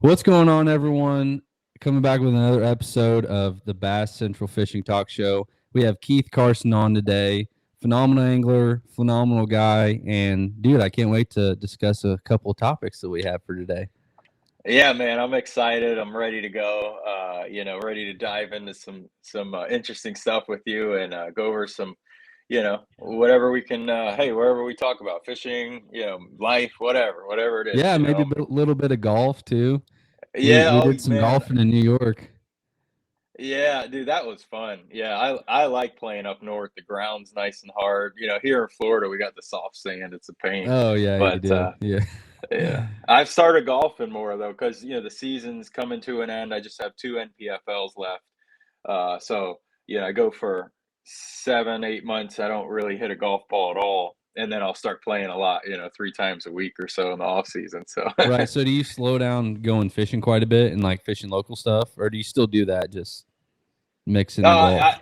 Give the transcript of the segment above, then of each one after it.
What's going on, everyone? Coming back with another episode of the Bass Central Fishing Talk Show. We have Keith Carson on today. Phenomenal angler, phenomenal guy, and dude, I can't wait to discuss a couple of topics that we have for today. Yeah, man, I'm excited. I'm ready to go. Ready to dive into some interesting stuff with you and go over some, whatever we can. Hey, wherever we talk about fishing, life, whatever it is. Yeah, maybe a little bit of golf too. We Yeah. we Oh did some man. golfing in New York. Yeah, dude, that was fun. Yeah, I like playing up north. The ground's nice and hard. Here in Florida, we got the soft sand. It's a pain, Oh yeah, you but do. Yeah. yeah, I've started golfing more though, because the season's coming to an end. I just have two NPFLs left. So I go for 7, 8 months. I don't really hit a golf ball at all, and then I'll start playing a lot. 3 times a week or so in the off season. So Right. So do you slow down going fishing quite a bit and like fishing local stuff, or do you still do that, just mixing the I golf?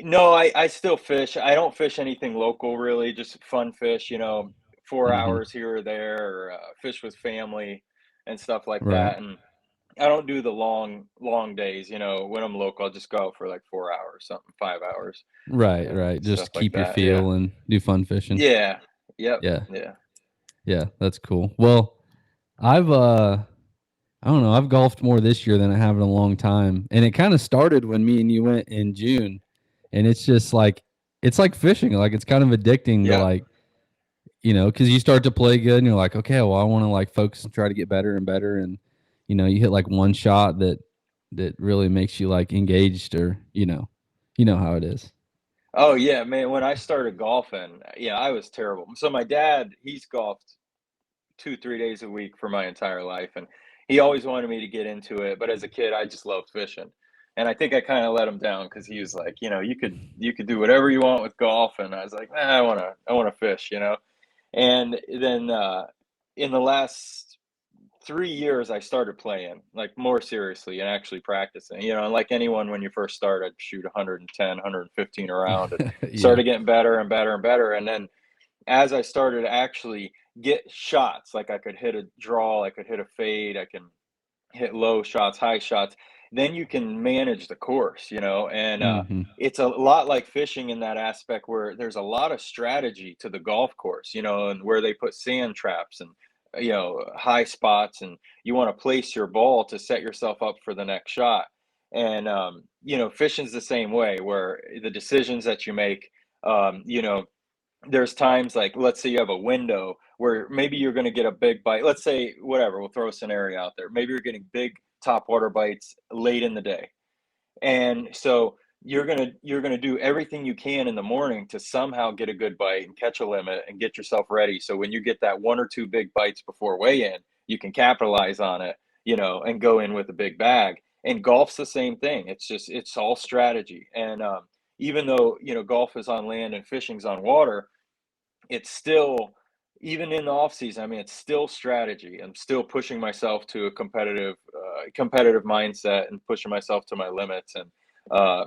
no, I still fish. I don't fish anything local really, just fun fish. 4 hours here or there, or fish with family and stuff like Right. that. And I don't do the long days. When I'm local, I'll just go out for like 4 hours, something, 5 hours, Right, right. stuff Just like keep your that. Yeah. feel and do fun fishing. Yeah. Yep. Yeah. Yeah. Yeah, that's cool. Well, I've I don't know, I've golfed more this year than I have in a long time. And it kind of started when me and you went in June. And it's like fishing. Like it's kind of addicting to Yep. like, because you start to play good and you're like, okay, well, I want to like focus and try to get better and better. And you hit like one shot that really makes you like engaged, or you know how it is. Oh yeah, man. When I started golfing, yeah, I was terrible. So my dad, he's golfed 2, 3 days a week for my entire life, and he always wanted me to get into it. But as a kid, I just loved fishing, and I think I kind of let him down because he was like, you could do whatever you want with golf, and I was like, nah, I wanna fish. And then in the last 3 years, I started playing like more seriously and actually practicing. And like anyone, when you first start, I'd shoot 110, 115 around, and Yeah. started getting better and better and better. And then as I started to actually get shots, like I could hit a draw, I could hit a fade, I can hit low shots, high shots, then you can manage the course. And Hmm. it's a lot like fishing in that aspect where there's a lot of strategy to the golf course, and where they put sand traps and high spots, and you want to place your ball to set yourself up for the next shot. And fishing's the same way, where the decisions that you make, there's times, like, let's say you have a window where maybe you're going to get a big bite. Let's say, whatever, we'll throw a scenario out there. Maybe you're getting big top water bites late in the day. And so you're going to do everything you can in the morning to somehow get a good bite and catch a limit and get yourself ready. So when you get that one or two big bites before weigh in, you can capitalize on it, and go in with a big bag. And golf's the same thing. It's all strategy. And even though, golf is on land and fishing's on water, it's still, even in the off season, I mean, it's still strategy. I'm still pushing myself to a competitive mindset and pushing myself to my limits. And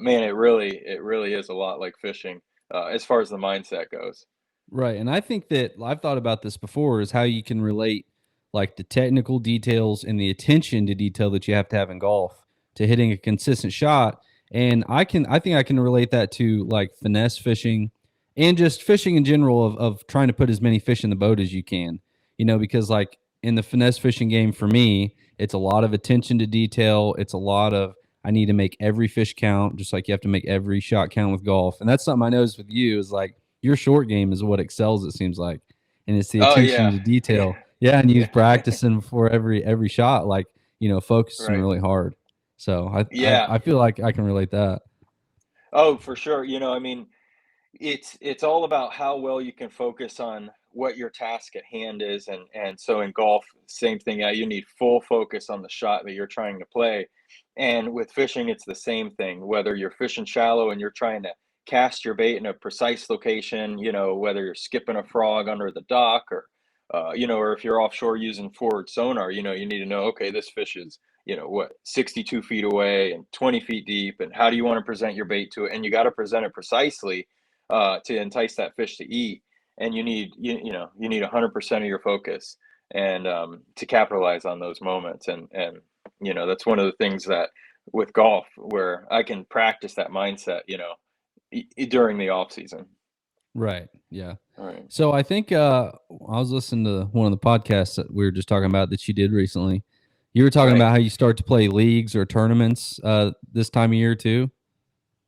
man, it really is a lot like fishing, as far as the mindset goes. Right. And I think that I've thought about this before, is how you can relate like the technical details and the attention to detail that you have to have in golf to hitting a consistent shot. And I think I can relate that to like finesse fishing and just fishing in general, of trying to put as many fish in the boat as you can, because like in the finesse fishing game for me, it's a lot of attention to detail. It's a lot of, I need to make every fish count, just like you have to make every shot count with golf. And that's something I noticed with you, is like your short game is what excels, it seems like, and it's the Oh attention yeah. to Yeah. detail. Yeah, and you're Yeah. practicing before every shot, like focusing Right. really hard. So I Yeah. I feel like I can relate that. Oh, for sure. I mean, it's all about how well you can focus on what your task at hand is. And so in golf, same thing. Yeah, you need full focus on the shot that you're trying to play. And with fishing, it's the same thing. Whether you're fishing shallow and you're trying to cast your bait in a precise location, whether you're skipping a frog under the dock, or if you're offshore using forward sonar, you need to know, okay, this fish is, what, 62 feet away and 20 feet deep, and how do you want to present your bait to it? And you got to present it precisely, to entice that fish to eat. And you need 100% of your focus. and to capitalize on those moments. And that's one of the things that with golf where I can practice that mindset, during the off season. Right. Yeah. All right. So I think I was listening to one of the podcasts that we were just talking about that you did recently. You were talking Right. about how you start to play leagues or tournaments this time of year too.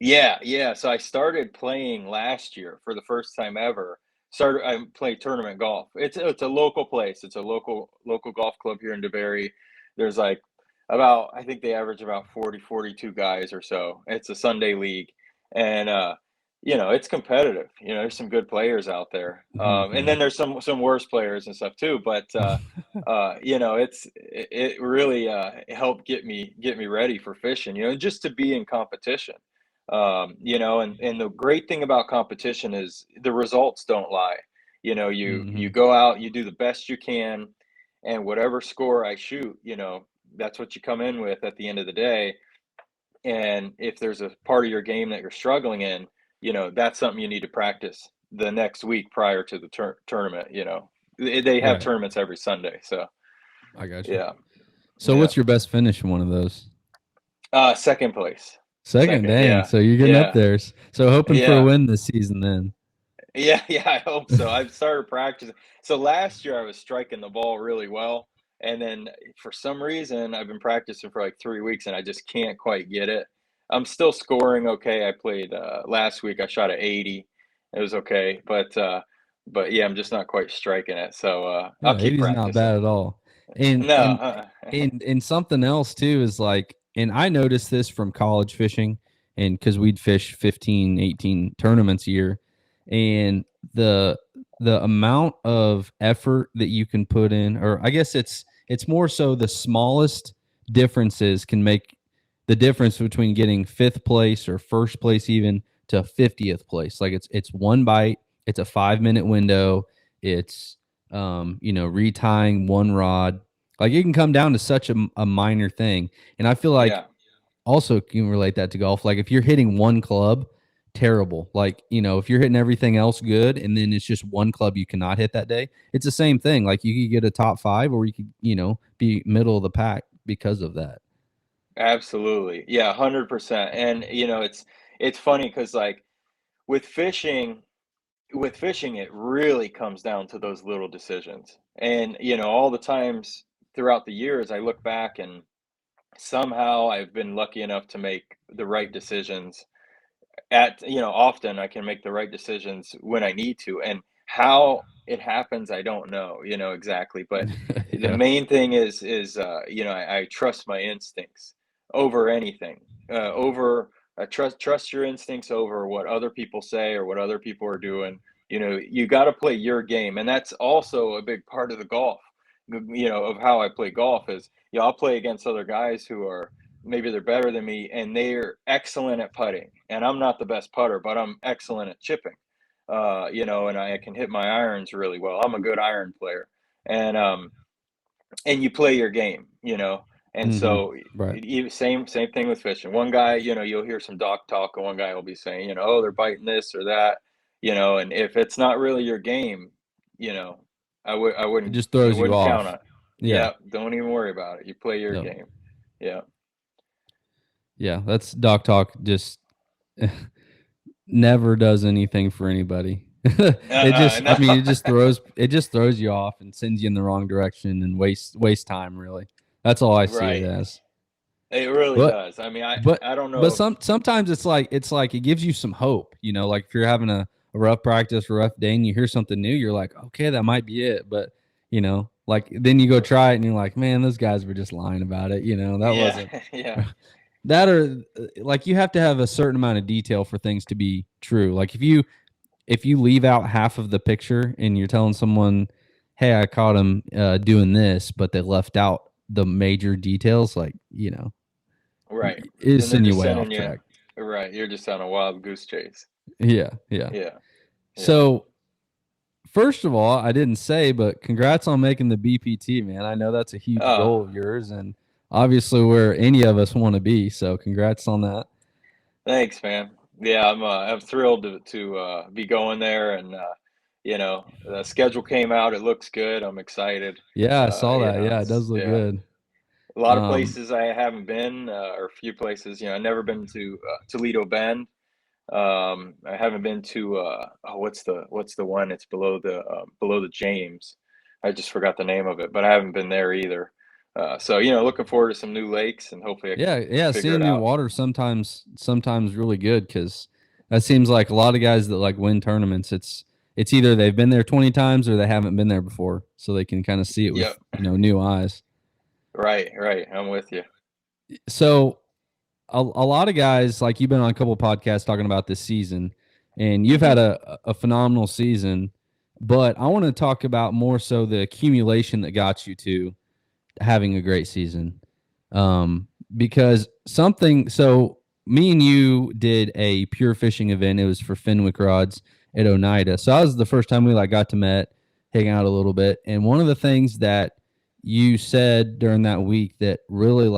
Yeah. So I started playing last year for the first time ever. I play tournament golf. It's a local place. It's a local golf club here in DeBary. There's like about, I think they average about 40, 42 guys or so. It's a Sunday league, and it's competitive. There's some good players out there, and then there's some worse players and stuff too. But it really helped get me ready for fishing. Just to be in competition. And the great thing about competition is the results don't lie. You go out, you do the best you can, and whatever score I shoot, that's what you come in with at the end of the day. And if there's a part of your game that you're struggling in, that's something you need to practice the next week prior to the tournament. They have Right. tournaments every Sunday, so I got you. yeah. So what's your best finish in one of those? Second place. Second, dang. Yeah. So you're getting up there. So hoping for a Yeah. win this season then. Yeah, I hope so. I've started practicing. So last year I was striking the ball really well, and then for some reason I've been practicing for like 3 weeks and I just can't quite get it. I'm still scoring okay. I played last week. I shot at 80. It was okay, but yeah, I'm just not quite striking it. So I'll No, keep 80 is not practicing. bad at all. And No, and and something else too is like, and I noticed this from college fishing, and because we'd fish 15, 18 tournaments a year, and the amount of effort that you can put in, or I guess it's more so the smallest differences can make the difference between getting fifth place or first place even to 50th place. Like it's one bite, it's a 5 minute window, it's retying one rod. Like it can come down to such a minor thing. And I feel like yeah. also can relate that to golf. Like if you're hitting one club, terrible. Like, if you're hitting everything else good and then it's just one club you cannot hit that day, it's the same thing. Like you could get a top 5 or you could, be middle of the pack because of that. Absolutely. Yeah, 100%. And it's funny because like with fishing, it really comes down to those little decisions. And all the times throughout the years I look back and somehow I've been lucky enough to make the right decisions often I can make the right decisions when I need to. And how it happens I don't know, exactly. But the Yeah. main thing is I trust my instincts over anything. Over I trust your instincts over what other people say or what other people are doing. You got to play your game, and that's also a big part of the golf. Of how I play golf is, I'll play against other guys who are maybe they're better than me and they're excellent at putting, and I'm not the best putter, but I'm excellent at chipping. And I can hit my irons really well. I'm a good iron player, and you play your game, and so Right. same thing with fishing. One guy, you'll hear some doc talk, and one guy will be saying, oh, they're biting this or that, and if it's not really your game, I It wouldn't just I throws you wouldn't count off. on it. Yeah. Yeah, don't even worry about it. You play your Yep. game. Yeah. Yeah. That's Doc Talk. Just never does anything for anybody. No. It just throws you off and sends you in the wrong direction and waste time, really. That's all I see it Right. as. It really But does. I mean, but I don't but know if sometimes it's like it gives you some hope, like if you're having a rough practice, a rough day and you hear something new, you're like, okay, that might be it. But like then you go try it and you're like, man, those guys were just lying about it. That yeah, wasn't yeah. that, or like you have to have a certain amount of detail for things to be true. Like if you leave out half of the picture and you're telling someone, hey, I caught him doing this, but they left out the major details, like, Right. is Then they're send you just way sending off you track. right. You're just on a wild goose chase. Yeah, yeah. Yeah. Yeah. So first of all, I didn't say, but congrats on making the BPT, man. I know that's a huge Oh, goal of yours and obviously where any of us want to be. So congrats on that. thanks, man. Yeah, I'm thrilled to be going there, and The schedule came out. It looks good. I'm excited. Yeah, I saw that. Yeah, it does look Yeah. good. A lot of Um, places I haven't been, or a few places. I've never been to Toledo Bend. I haven't been to what's the one? It's below the James. I just forgot the name of it, but I haven't been there either. So looking forward to some new lakes, and hopefully I yeah, can yeah, figure seeing it new out. water sometimes really good because that seems like a lot of guys that like win tournaments. It's either they've been there 20 times or they haven't been there before, so they can kind of see it with Yep. new eyes. Right, right. I'm with you. So a lot of guys like you've been on a couple podcasts talking about this season, and you've Hmm. had a phenomenal season. But I want to talk about more so the accumulation that got you to having a great season. Because something, so me and you did a pure fishing event. It was for Fenwick Rods at Oneida. So that was the first time we like got to met, hang out a little bit. And one of the things that you said during that week that really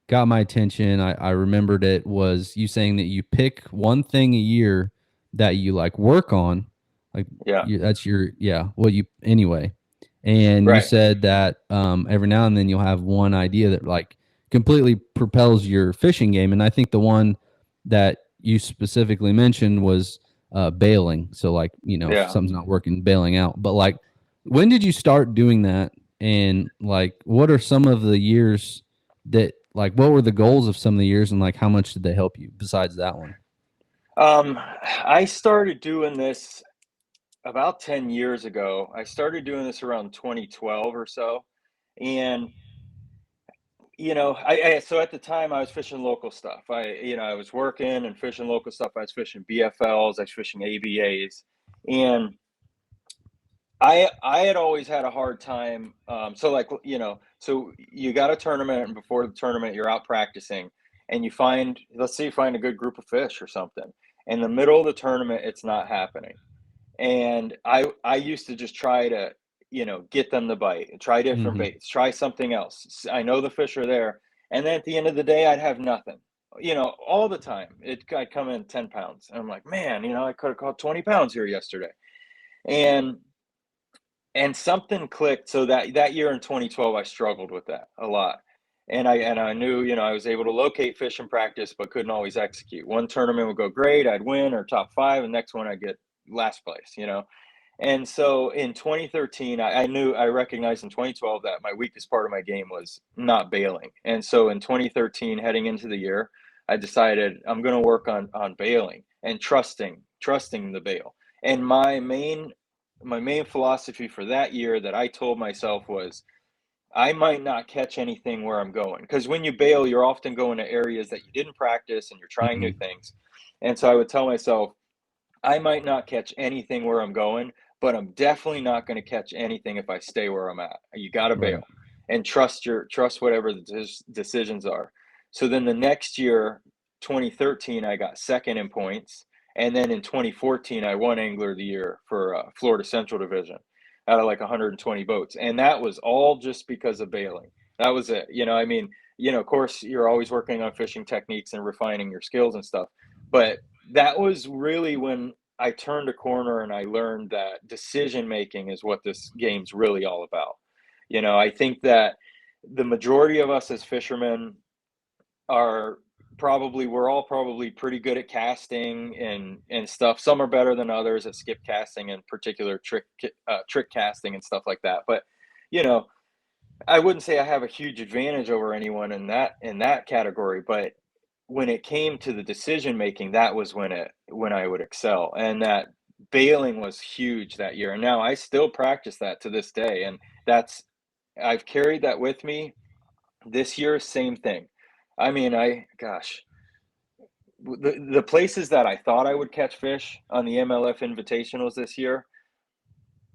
got my attention, I remembered it, was you saying that you pick one thing a year that you like work on, like Yeah, that's your what you anyway. And you right. said that every now and then you'll have one idea that like completely propels your fishing game. And I think the one that you specifically mentioned was bailing. So like if Yeah. something's not working, bailing out. But like, when did you start doing that? And like, what are some of the years that like what were the goals of some of the years and like how much did they help you besides that one? I started doing this about 10 years ago. I started doing this around 2012 or so. And so at the time I was fishing local stuff. I was working and fishing local stuff. I was fishing BFLs, I was fishing ABAs, and I had always had a hard time. So you got a tournament, and before the tournament, you're out practicing, and let's say you find a good group of fish or something. In the middle of the tournament, it's not happening, and I used to just try to get them to bite, try different Mm-hmm. baits, try something else. I know the fish are there, and then at the end of the day, I'd have nothing. All the time, I'd come in 10 pounds, and I'm like, man, I could have caught 20 pounds here yesterday, and something clicked. So that year in 2012, I struggled with that a lot. And I knew, I was able to locate fish in practice, but couldn't always execute. One tournament would go great, I'd win or top five, and next one I'd get last place. And so in 2013, I recognized in 2012 that my weakest part of my game was not bailing. And so in 2013, heading into the year, I decided I'm going to work on bailing and trusting the bail. And my main philosophy for that year that I told myself was I might not catch anything where I'm going, because when you bail, you're often going to areas that you didn't practice and you're trying new Mm-hmm. things. And so I would tell myself I might not catch anything where I'm going, but I'm definitely not going to catch anything if I stay where I'm at. You got to Right. bail and trust whatever the decisions are. So then the next year, 2013, I got second in points, and then in 2014, I won Angler of the Year for Florida Central Division out of like 120 boats, and that was all just because of bailing. That was it. I mean, of course, you're always working on fishing techniques and refining your skills and stuff, but that was really when I turned a corner and I learned that decision making is what this game's really all about. I think that the majority of us as fishermen are we're all probably pretty good at casting and stuff. Some are better than others at skip casting and particular trick casting and stuff like that. But you know, I wouldn't say I have a huge advantage over anyone in that category, but when it came to the decision making, that was when I would excel. And that bailing was huge that year. And now I still practice that to this day. And that's I've carried that with me this year, same thing. I mean, the places that I thought I would catch fish on the MLF invitationals this year,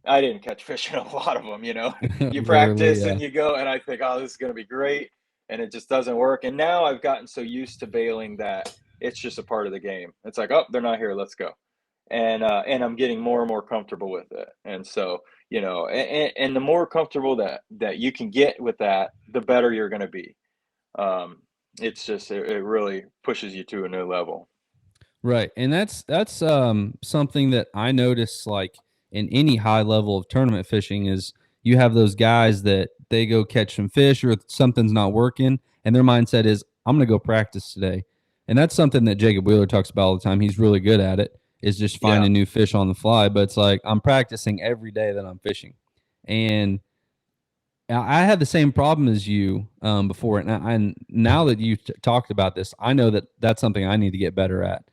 I didn't catch fish in a lot of them. You Rarely, practice yeah. and you go, and I think, oh, this is going to be great. And it just doesn't work. And now I've gotten so used to bailing that it's just a part of the game. It's like, oh, they're not here. Let's go. And I'm getting more and more comfortable with it. And so, and the more comfortable that you can get with that, the better you're going to be. It's just, it really pushes you to a new level. Right. And that's something that I notice like in any high level of tournament fishing is you have those guys that they go catch some fish or something's not working and their mindset is I'm going to go practice today. And that's something that Jacob Wheeler talks about all the time. He's really good at it, is just Yeah. finding new fish on the fly, but it's like I'm practicing every day that I'm fishing. And I had the same problem as you before, and now that you talked about this, I know that that's something I need to get better at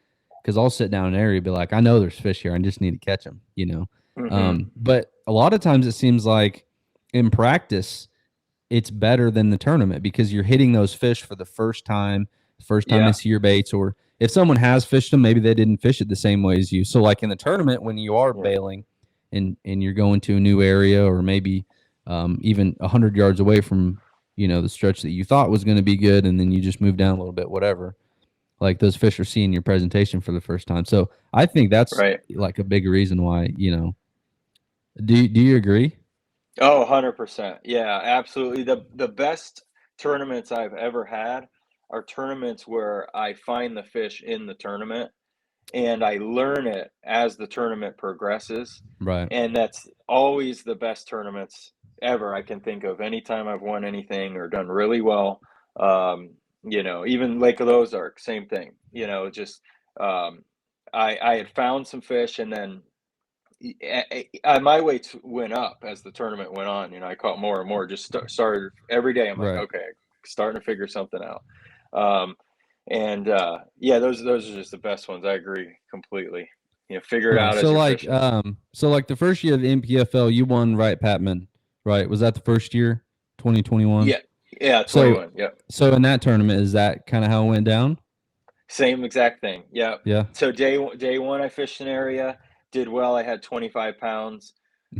because I'll sit down in an area and be like, I know there's fish here, I just need to catch them, you know. Hmm. But a lot of times it seems like in practice it's better than the tournament because you're hitting those fish for the first time they Yeah. see your baits, or if someone has fished them, maybe they didn't fish it the same way as you. So like in the tournament, when you are Yeah. bailing and you're going to a new area, or maybe even 100 yards away from the stretch that you thought was going to be good, and then you just move down a little bit, whatever. Like those fish are seeing your presentation for the first time. So I think that's Right. like a big reason why. Do you agree? Oh, 100%. Yeah, absolutely. The best tournaments I've ever had are tournaments where I find the fish in the tournament and I learn it as the tournament progresses. Right. And that's always the best tournaments ever I can think of. Anytime I've won anything or done really well, um, even Lake of the Ozark, same thing. Just um, I had found some fish, and then my weights went up as the tournament went on. I caught more and more. Just started every day. I'm like, Right. okay, starting to figure something out. Um, and yeah, those are just the best ones. I agree completely. Figure it Right. out as you're fishing. So like the first year of the NPFL, you won Wright Patman, right? Was that the first year, 2021? Yeah, yeah, So 21. Yep, so in that tournament, is that kind of how it went down? same exact thing. Yep. Yeah. So day one, I fished an area, did well. I had 25 pounds,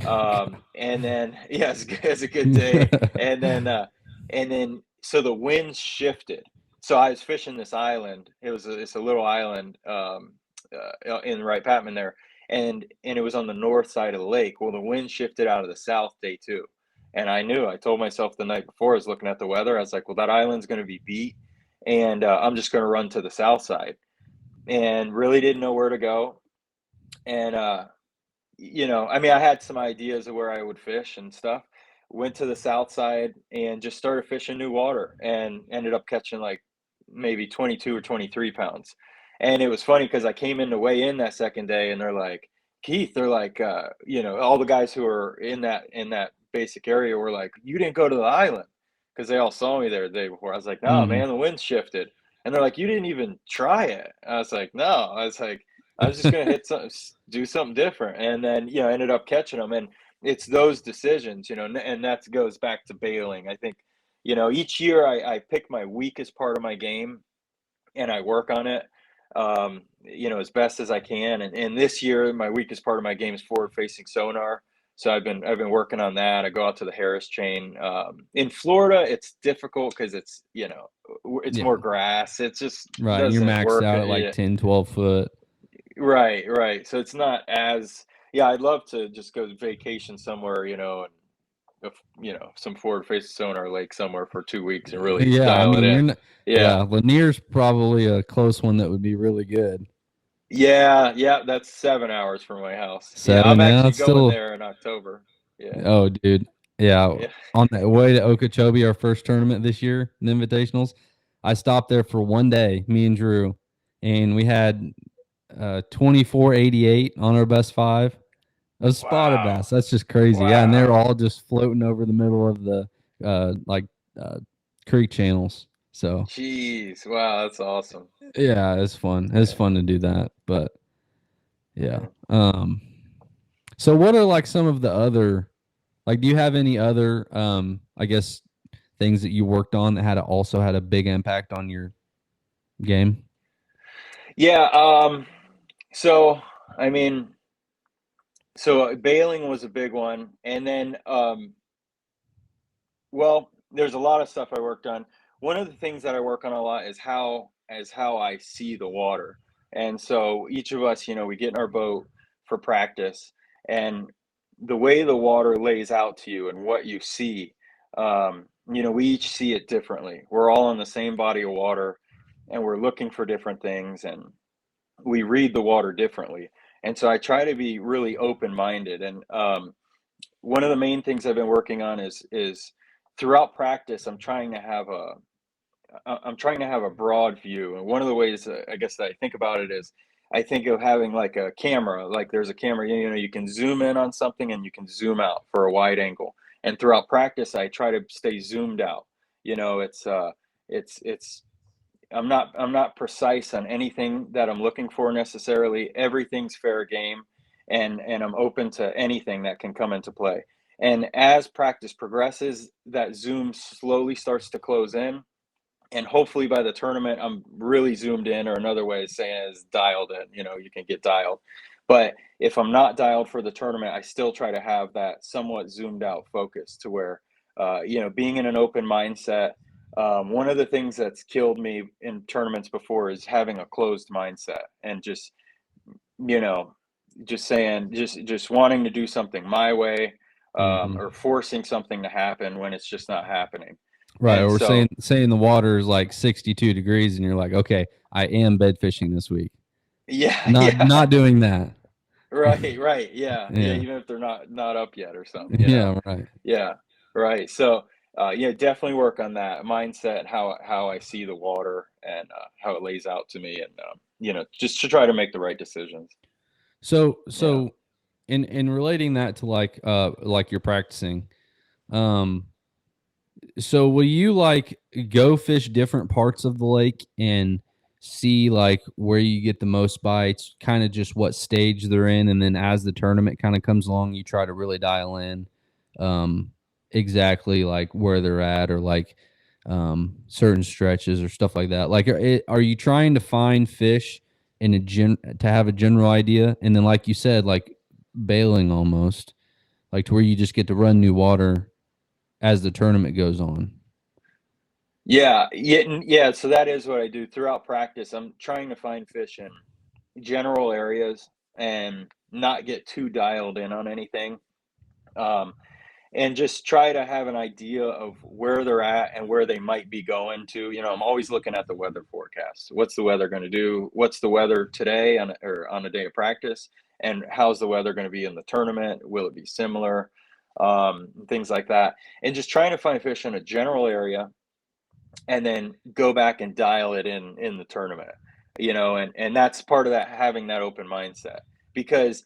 and then yeah, it's a good day. And then so the winds shifted. So I was fishing this island. It's a little island in Wright Patman there, and it was on the north side of the lake. Well, the wind shifted out of the south day two, and I knew. I told myself the night before. I was looking at the weather. I was like, well, that island's going to be beat, and I'm just going to run to the south side, and really didn't know where to go. And I mean, I had some ideas of where I would fish and stuff. Went to the south side and just started fishing new water, and ended up catching like maybe 22 or 23 pounds. And it was funny because I came in to weigh in that second day, and they're like, Keith, they're like, all the guys who are in that basic area were like, you didn't go to the island, because they all saw me there the day before. I was like, no, Mm. man, the wind shifted. And they're like, you didn't even try it. I was like, no. I was like, I was just gonna hit some, do something different, and then ended up catching them. And it's those decisions, and that goes back to bailing. I think, each year I pick my weakest part of my game and I work on it, as best as I can. And this year, my weakest part of my game is forward facing sonar. So I've been working on that. I go out to the Harris chain. In Florida, it's difficult because it's Yeah. more grass. It just Right. You're doesn't maxed work. out at like Yeah. 10, 12 foot. Right, right. So it's not as, yeah, I'd love to just go vacation somewhere, and some forward facing sonar lake somewhere for 2 weeks and really Yeah. I dial it mean, in. Yeah. yeah, Lanier's probably a close one that would be really good. Yeah, yeah, that's 7 hours from my house. Yeah, I'm 7. Yeah. actually It's going still, there in October. Yeah. oh, dude. Yeah. Yeah. On the way to Okeechobee, our first tournament this year, the invitationals, I stopped there for one day, me and Drew, and we had 2488 on our best five. Those spotted Wow. bass. That's just crazy. Yeah, and they're Wow. all just floating over the middle of the like uh creek channels. So Jeez. Wow, that's awesome. yeah, it's fun. It's Yeah. fun to do that. But yeah. Yeah. So what are like some of the other, like do you have any other I guess things that you worked on that also had a big impact on your game? Yeah, so I mean, bailing was a big one. And then well, there's a lot of stuff I worked on. One of the things that I work on a lot is how I see the water. And so each of us, we get in our boat for practice, and the way the water lays out to you and what you see, we each see it differently. We're all in the same body of water, and we're looking for different things. And we read the water differently. And so I try to be really open minded. And one of the main things I've been working on is throughout practice, I'm trying to have a broad view. And one of the ways I guess that I think about it is I think of having like a camera, like there's a camera, you can zoom in on something and you can zoom out for a wide angle. And throughout practice, I try to stay zoomed out. It's I'm not precise on anything that I'm looking for necessarily. Everything's fair game, and I'm open to anything that can come into play. And as practice progresses, that zoom slowly starts to close in, and hopefully by the tournament I'm really zoomed in, or another way of saying it is dialed in. You can get dialed, but if I'm not dialed for the tournament, I still try to have that somewhat zoomed out focus to where being in an open mindset. One of the things that's killed me in tournaments before is having a closed mindset and you know just saying just wanting to do something my way, Hmm. or forcing something to happen when it's just not happening. Right. And Or so saying the water is like 62 degrees and you're like, okay, I am bed fishing this week. yeah, Not yeah. doing that. Right, yeah, Yeah. even if they're not up yet or something. Yeah. Right. Yeah, right. So definitely work on that mindset, how I see the water, and how it lays out to me, and just to try to make the right decisions. So Yeah. in relating that to like you're practicing, um, so will you like go fish different parts of the lake and see like where you get the most bites, kind of just what stage they're in, and then as the tournament kind of comes along, you try to really dial in um exactly like where they're at, or like certain stretches or stuff like that. Like are you trying to find fish in to have a general idea, and then like you said, like bailing almost, like to where you just get to run new water as the tournament goes on? Yeah. So that is what I do throughout practice. I'm trying to find fish in general areas and not get too dialed in on anything. Um, and just try to have an idea of where they're at and where they might be going to. I'm always looking at the weather forecast. What's the weather going to do? What's the weather today or on a day of practice? And how's the weather going to be in the tournament? Will it be similar? Things like that. And just trying to find fish in a general area, and then go back and dial it in the tournament. And that's part of that, having that open mindset, because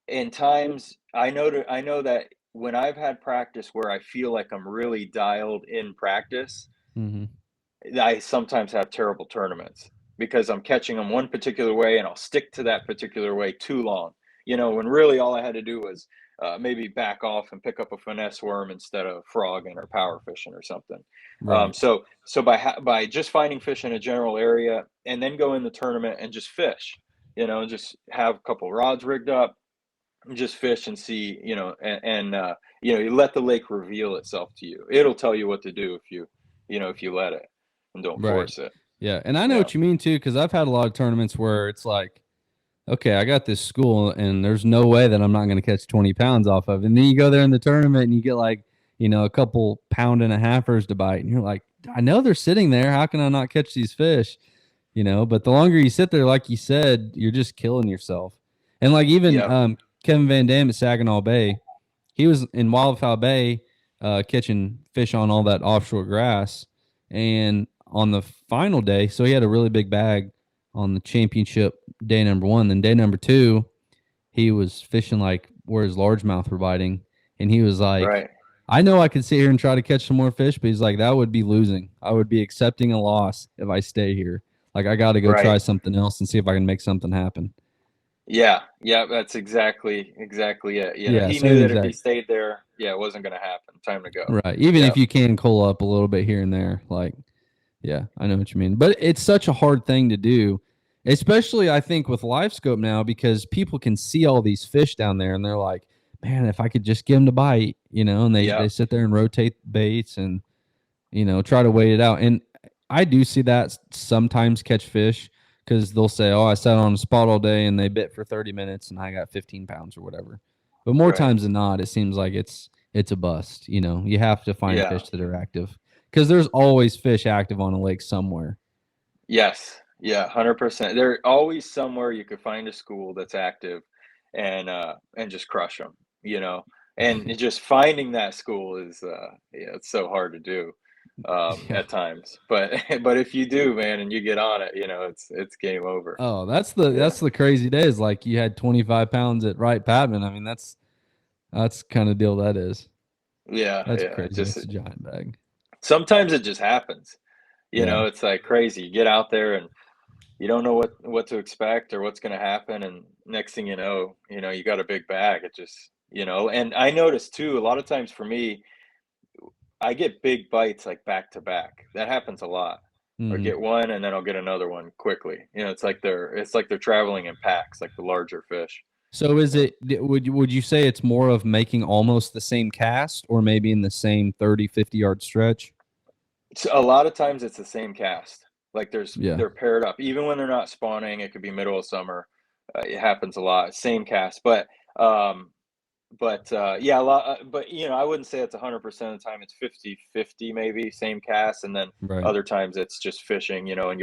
in times I know that when I've had practice where I feel like I'm really dialed in practice, Mm-hmm. I sometimes have terrible tournaments because I'm catching them one particular way and I'll stick to that particular way too long. When really all I had to do was maybe back off and pick up a finesse worm instead of frogging or power fishing or something. Right. So by just finding fish in a general area and then go in the tournament and just fish, just have a couple rods rigged up, just fish and see, you let the lake reveal itself to you. It'll tell you what to do if you let it and don't Right. force it. Yeah. And I know Yeah. what you mean too, because I've had a lot of tournaments where it's like, okay, I got this school and there's no way that I'm not going to catch 20 pounds off of. And then you go there in the tournament and you get like, a couple pound and a halfers to bite. And you're like, I know they're sitting there. How can I not catch these fish? But the longer you sit there, like you said, you're just killing yourself. And like even Yep. Kevin Van Dam at Saginaw Bay, he was in Wildfowl Bay catching fish on all that offshore grass. And on the final day, so he had a really big bag on the championship day number one. Then day number two, he was fishing like where his largemouth were biting. And he was like, Right. I know I could sit here and try to catch some more fish, but he's like, that would be losing. I would be accepting a loss if I stay here. Like, I got to go try Right. something else and see if I can make something happen. Yeah. Yeah. That's exactly it. Yeah, He same knew that if he exact. stayed there, yeah, it wasn't going to happen. Time to go. Right. Even Yeah. if you can cool up a little bit here and there, like, yeah, I know what you mean. But it's such a hard thing to do, especially I think with live scope now, because people can see all these fish down there and they're like, man, if I could just get them to bite, and they Yeah. sit there and rotate baits and, try to wait it out. And I do see that sometimes catch fish because they'll say, oh, I sat on a spot all day and they bit for 30 minutes and I got 15 pounds or whatever. But more Right. times than not, it seems like it's a bust. You have to find Yeah. fish that are active because there's always fish active on a lake somewhere. Yes. Yeah, 100%. There's always somewhere you could find a school that's active and just crush them, you know? And just finding that school is, yeah, it's so hard to do, Yeah. at times. But but if you do, man, and you get on it, it's game over. Oh, that's Yeah. the crazy days. Like you had 25 pounds at Wright Patman. I mean, that's kind of deal that is. Yeah, That's yeah. crazy. Just That's a giant bag. sometimes it just happens. Yeah. It's like crazy. You get out there and you don't know what to expect or what's going to happen, and next thing you got a big bag. It just and I noticed too, a lot of times for me, I get big bites like back to back. That happens a lot. Or Hmm. get one and then I'll get another one quickly. It's like they're traveling in packs, like the larger fish. So is Yeah. it would you say it's more of making almost the same cast or maybe in the same 30, 50 yard stretch? So a lot of times it's the same cast. Like Yeah. they're paired up, even when they're not spawning. It could be middle of summer. It happens a lot. Same cast, um, yeah, a lot. But I wouldn't say it's 100% of the time. It's 50-50 maybe, same cast, and then Right. other times it's just fishing. And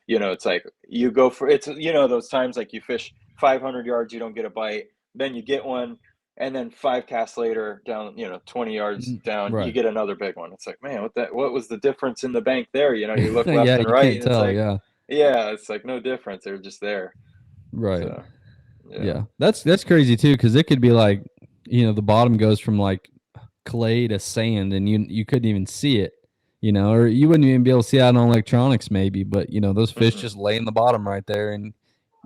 it's like you go for it's those times like you fish 500 yards, you don't get a bite, then you get one, and then five casts later, down 20 yards Mm, down, you right. get another big one. It's like, man, what was the difference in the bank there? You look left Yeah, and you right, can't and it's tell. like, Yeah. yeah, it's like no difference. They're just there. Right. So yeah. Yeah. That's crazy too cuz it could be like, the bottom goes from like clay to sand and you couldn't even see it, or you wouldn't even be able to see it on electronics maybe, but those fish Hmm. just lay in the bottom right there and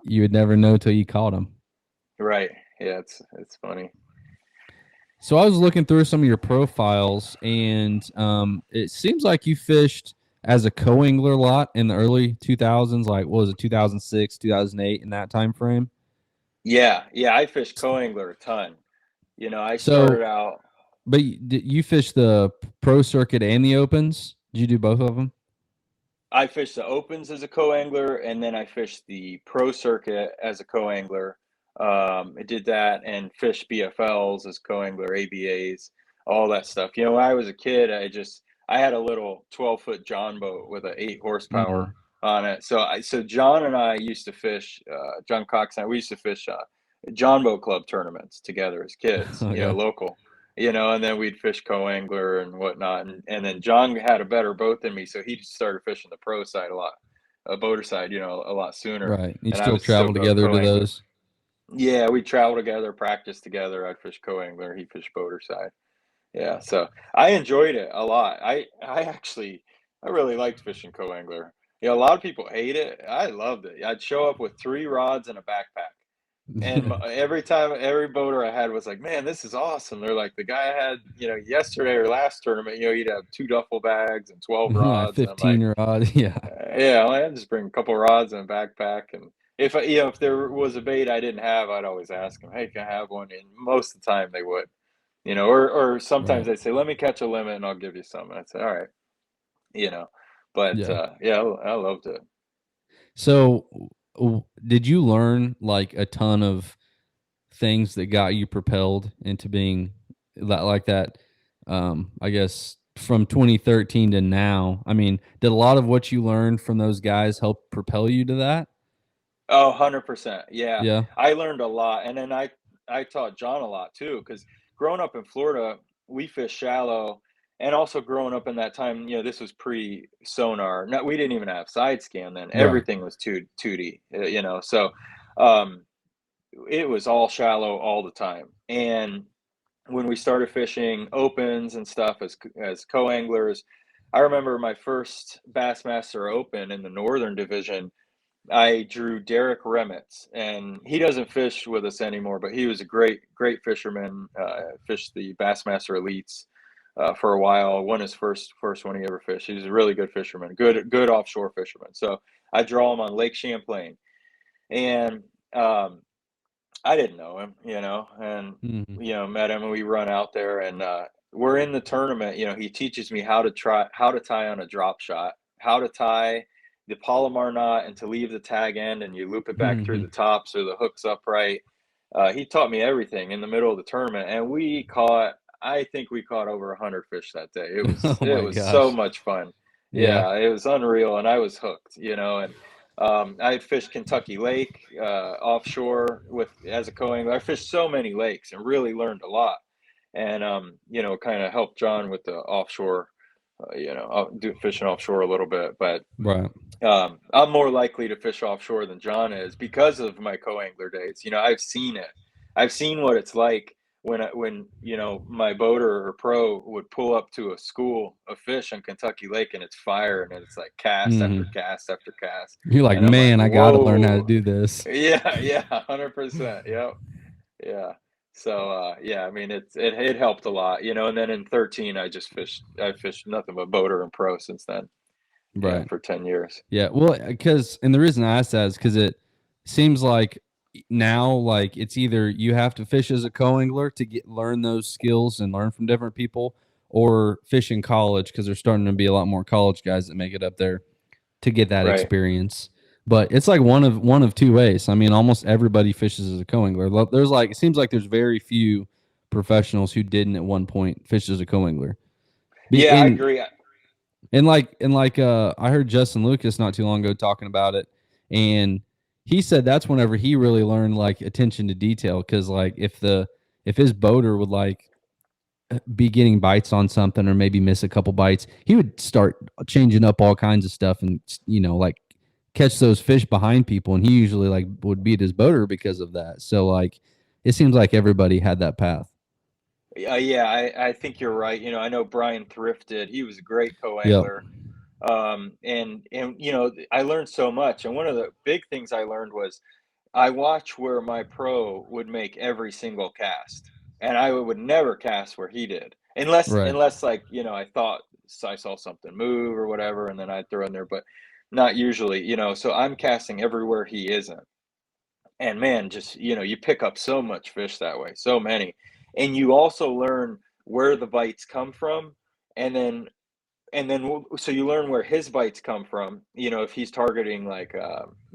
you would never know till you caught them. Right. Yeah, it's funny. So I was looking through some of your profiles, and it seems like you fished as a co-angler a lot in the early 2000s. Like, what was it, 2006, 2008, in that time frame? Yeah, yeah, I fish co-angler a ton. I So, started out but did you fish the pro circuit and the opens? Did you do both of them? I fished the opens as a co-angler, and then I fished the pro circuit as a co-angler. I did that and fished BFLs as co-angler, ABAs, all that stuff. When I was a kid, I had a little 12-foot John boat with a 8 horsepower Mm. on it. So John and I used to fish. John Cox and I, we used to fish John boat club tournaments together as kids. Okay. Local. And then we'd fish co-angler and whatnot. And then John had a better boat than me, so he started fishing the pro side a lot, boater side, a lot sooner. Right. You And I still would still travel go together to co-angler. those? Yeah, we'd travel together, practice together. I'd fish co-angler, he fished boater side. Yeah, so I enjoyed it a lot. I really liked fishing co-angler. A lot of people hate it. I loved it. I'd show up with 3 rods and a backpack. And every time, every boater I had was like, "Man, this is awesome." They're like, "The guy I had, yesterday or last tournament, he'd have 2 duffel bags and 12 Like rods." And I'm like, 15 rod. Yeah. Yeah, I just bring a couple rods and a backpack." And if there was a bait I didn't have, I'd always ask them, "Hey, can I have one?" And most of the time they would, or sometimes Right. they'd say, "Let me catch a limit and I'll give you some." And I'd say, "All right," you know. But Yeah. yeah, I loved it. So, did you learn like a ton of things that got you propelled into being that like that? I guess from 2013 to now. I mean, did a lot of what you learned from those guys help propel you to that? Oh, 100%. Yeah. Yeah. I learned a lot. And then I taught John a lot too, because growing up in Florida, we fish shallow. And also growing up in that time, this was pre sonar. No, we didn't even have side scan then. Right. Everything was 2D, So um, it was all shallow all the time. And when we started fishing opens and stuff as co-anglers, I remember my first Bassmaster Open in the Northern Division. I drew Derek Remitz, and he doesn't fish with us anymore, but he was a great, great fisherman. Fished the Bassmaster Elites for a while. Won his first one he ever fished. He was a really good fisherman, good offshore fisherman. So I draw him on Lake Champlain, and um, I didn't know him, and Hmm. met him, and we run out there, and we're in the tournament. He teaches me how to tie on a drop shot, how to tie the Palomar knot, and to leave the tag end, and you loop it back through Hmm. the top so the hook's upright. He taught me everything in the middle of the tournament, and I think we caught over 100 fish that day. It was Oh it my was so gosh. much fun. Yeah. Yeah, it was unreal, and I was hooked, and I fished Kentucky Lake offshore with as a co-angler. I fished so many lakes and really learned a lot, and you know, kind of helped John with the offshore, you know, do fishing offshore a little bit. But Right. I'm more likely to fish offshore than John is because of my co-angler days. You know, I've seen it. I've seen what it's like when you know my boater or pro would pull up to a school of fish on Kentucky Lake and it's fire and it's like cast after Hmm. cast after cast, You're like, and I'm like, man, I got to learn how to whoa, do this. yeah, yeah, 100%, yep, yeah. So yeah, I mean it helped a lot, you know. And then in 13, I fished nothing but boater and pro since then, you know, Right. for 10 years. Yeah. Well, because, and the reason I asked that is because it seems like now, like it's either you have to fish as a co-angler to learn those skills and learn from different people, or fish in college because there's starting to be a lot more college guys that make it up there to get that Right. experience. But it's like one of two ways. I mean, almost everybody fishes as a co-angler. There's like, it seems like there's very few professionals who didn't at one point fish as a co-angler. Be Yeah, I and agree. I heard Justin Lucas not too long ago talking about it, and he said that's whenever he really learned like attention to detail, because like if his boater would like be getting bites on something or maybe miss a couple bites, he would start changing up all kinds of stuff and like catch those fish behind people, and he usually like would beat his boater because of that. So like it seems like everybody had that path. Yeah, I think you're right. You know, I know Brian thrifted. He was a great Yep. co-angler. And you know, I learned so much. And one of the big things I learned was I watch where my pro would make every single cast, and I would never cast where he did, Right. unless like you know I thought I saw something move or whatever, and then I'd throw in there, but not usually. You know, so I'm casting everywhere he isn't. And man, just you know, you pick up so much fish that way, so many, and you also learn where the bites come from, and then so you learn where his bites come from. You know, if he's targeting like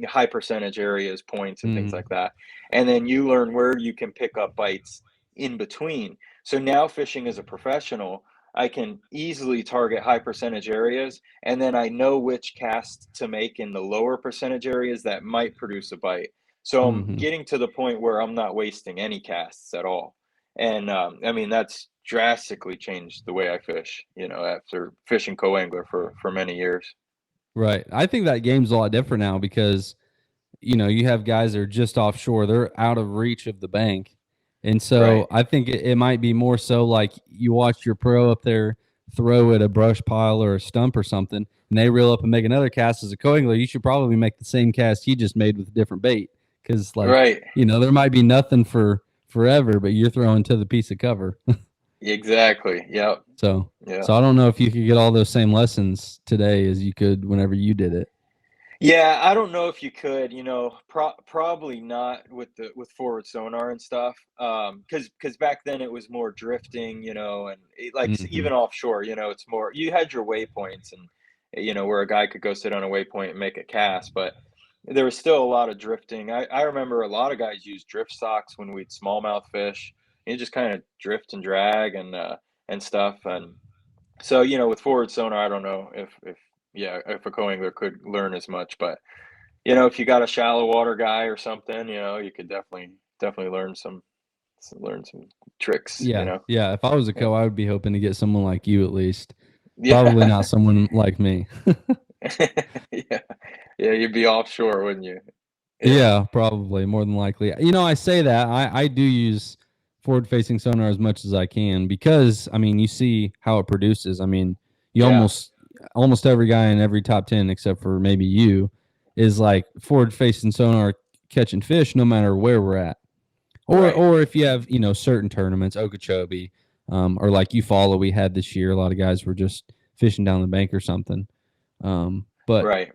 high percentage areas, points, and things Hmm. like that, and then you learn where you can pick up bites in between. So now fishing as a professional, I can easily target high percentage areas, and then I know which cast to make in the lower percentage areas that might produce a bite. So I'm Hmm. getting to the point where I'm not wasting any casts at all. And I mean, that's drastically changed the way I fish, you know, after fishing co-angler for many years. Right. I think that game's a lot different now because you have guys that are just offshore. They're out of reach of the bank. And so Right. I think it might be more so like you watch your pro up there throw at a brush pile or a stump or something, and they reel up and make another cast as a co-angler. You should probably make the same cast he just made with a different bait. Because, like, Right. there might be nothing for forever, but you're throwing to the piece of cover. Exactly. Yep. so, Yeah. so I don't know if you could get all those same lessons today as you could whenever you did it. Yeah, I don't know if you could, you know, probably not with forward sonar and stuff. Because back then it was more drifting, you know, and Hmm. even offshore, you know, it's more you had your waypoints and you know where a guy could go sit on a waypoint and make a cast, but there was still a lot of drifting. I remember a lot of guys use drift socks when we'd smallmouth fish. You just kind of drift and drag and stuff. And so, you know, with forward sonar, I don't know if yeah, if a co-angler could learn as much, but you know, if you got a shallow water guy or something, you know, you could definitely learn some tricks, you Yeah, know. yeah. If I was a Yeah. co, I would be hoping to get someone like you at least. Probably Yeah. not someone like me. Yeah. Yeah, you'd be offshore, wouldn't you? Yeah. Yeah, probably more than likely. I say that I do use forward facing sonar as much as I can because I mean you see how it produces. I mean you Yeah. almost every guy in every top 10 except for maybe you is like forward facing sonar catching fish no matter where we're at. Right. Or if you have certain tournaments, Okeechobee, or like you follow we had this year, a lot of guys were just fishing down the bank or something. Um, but Right.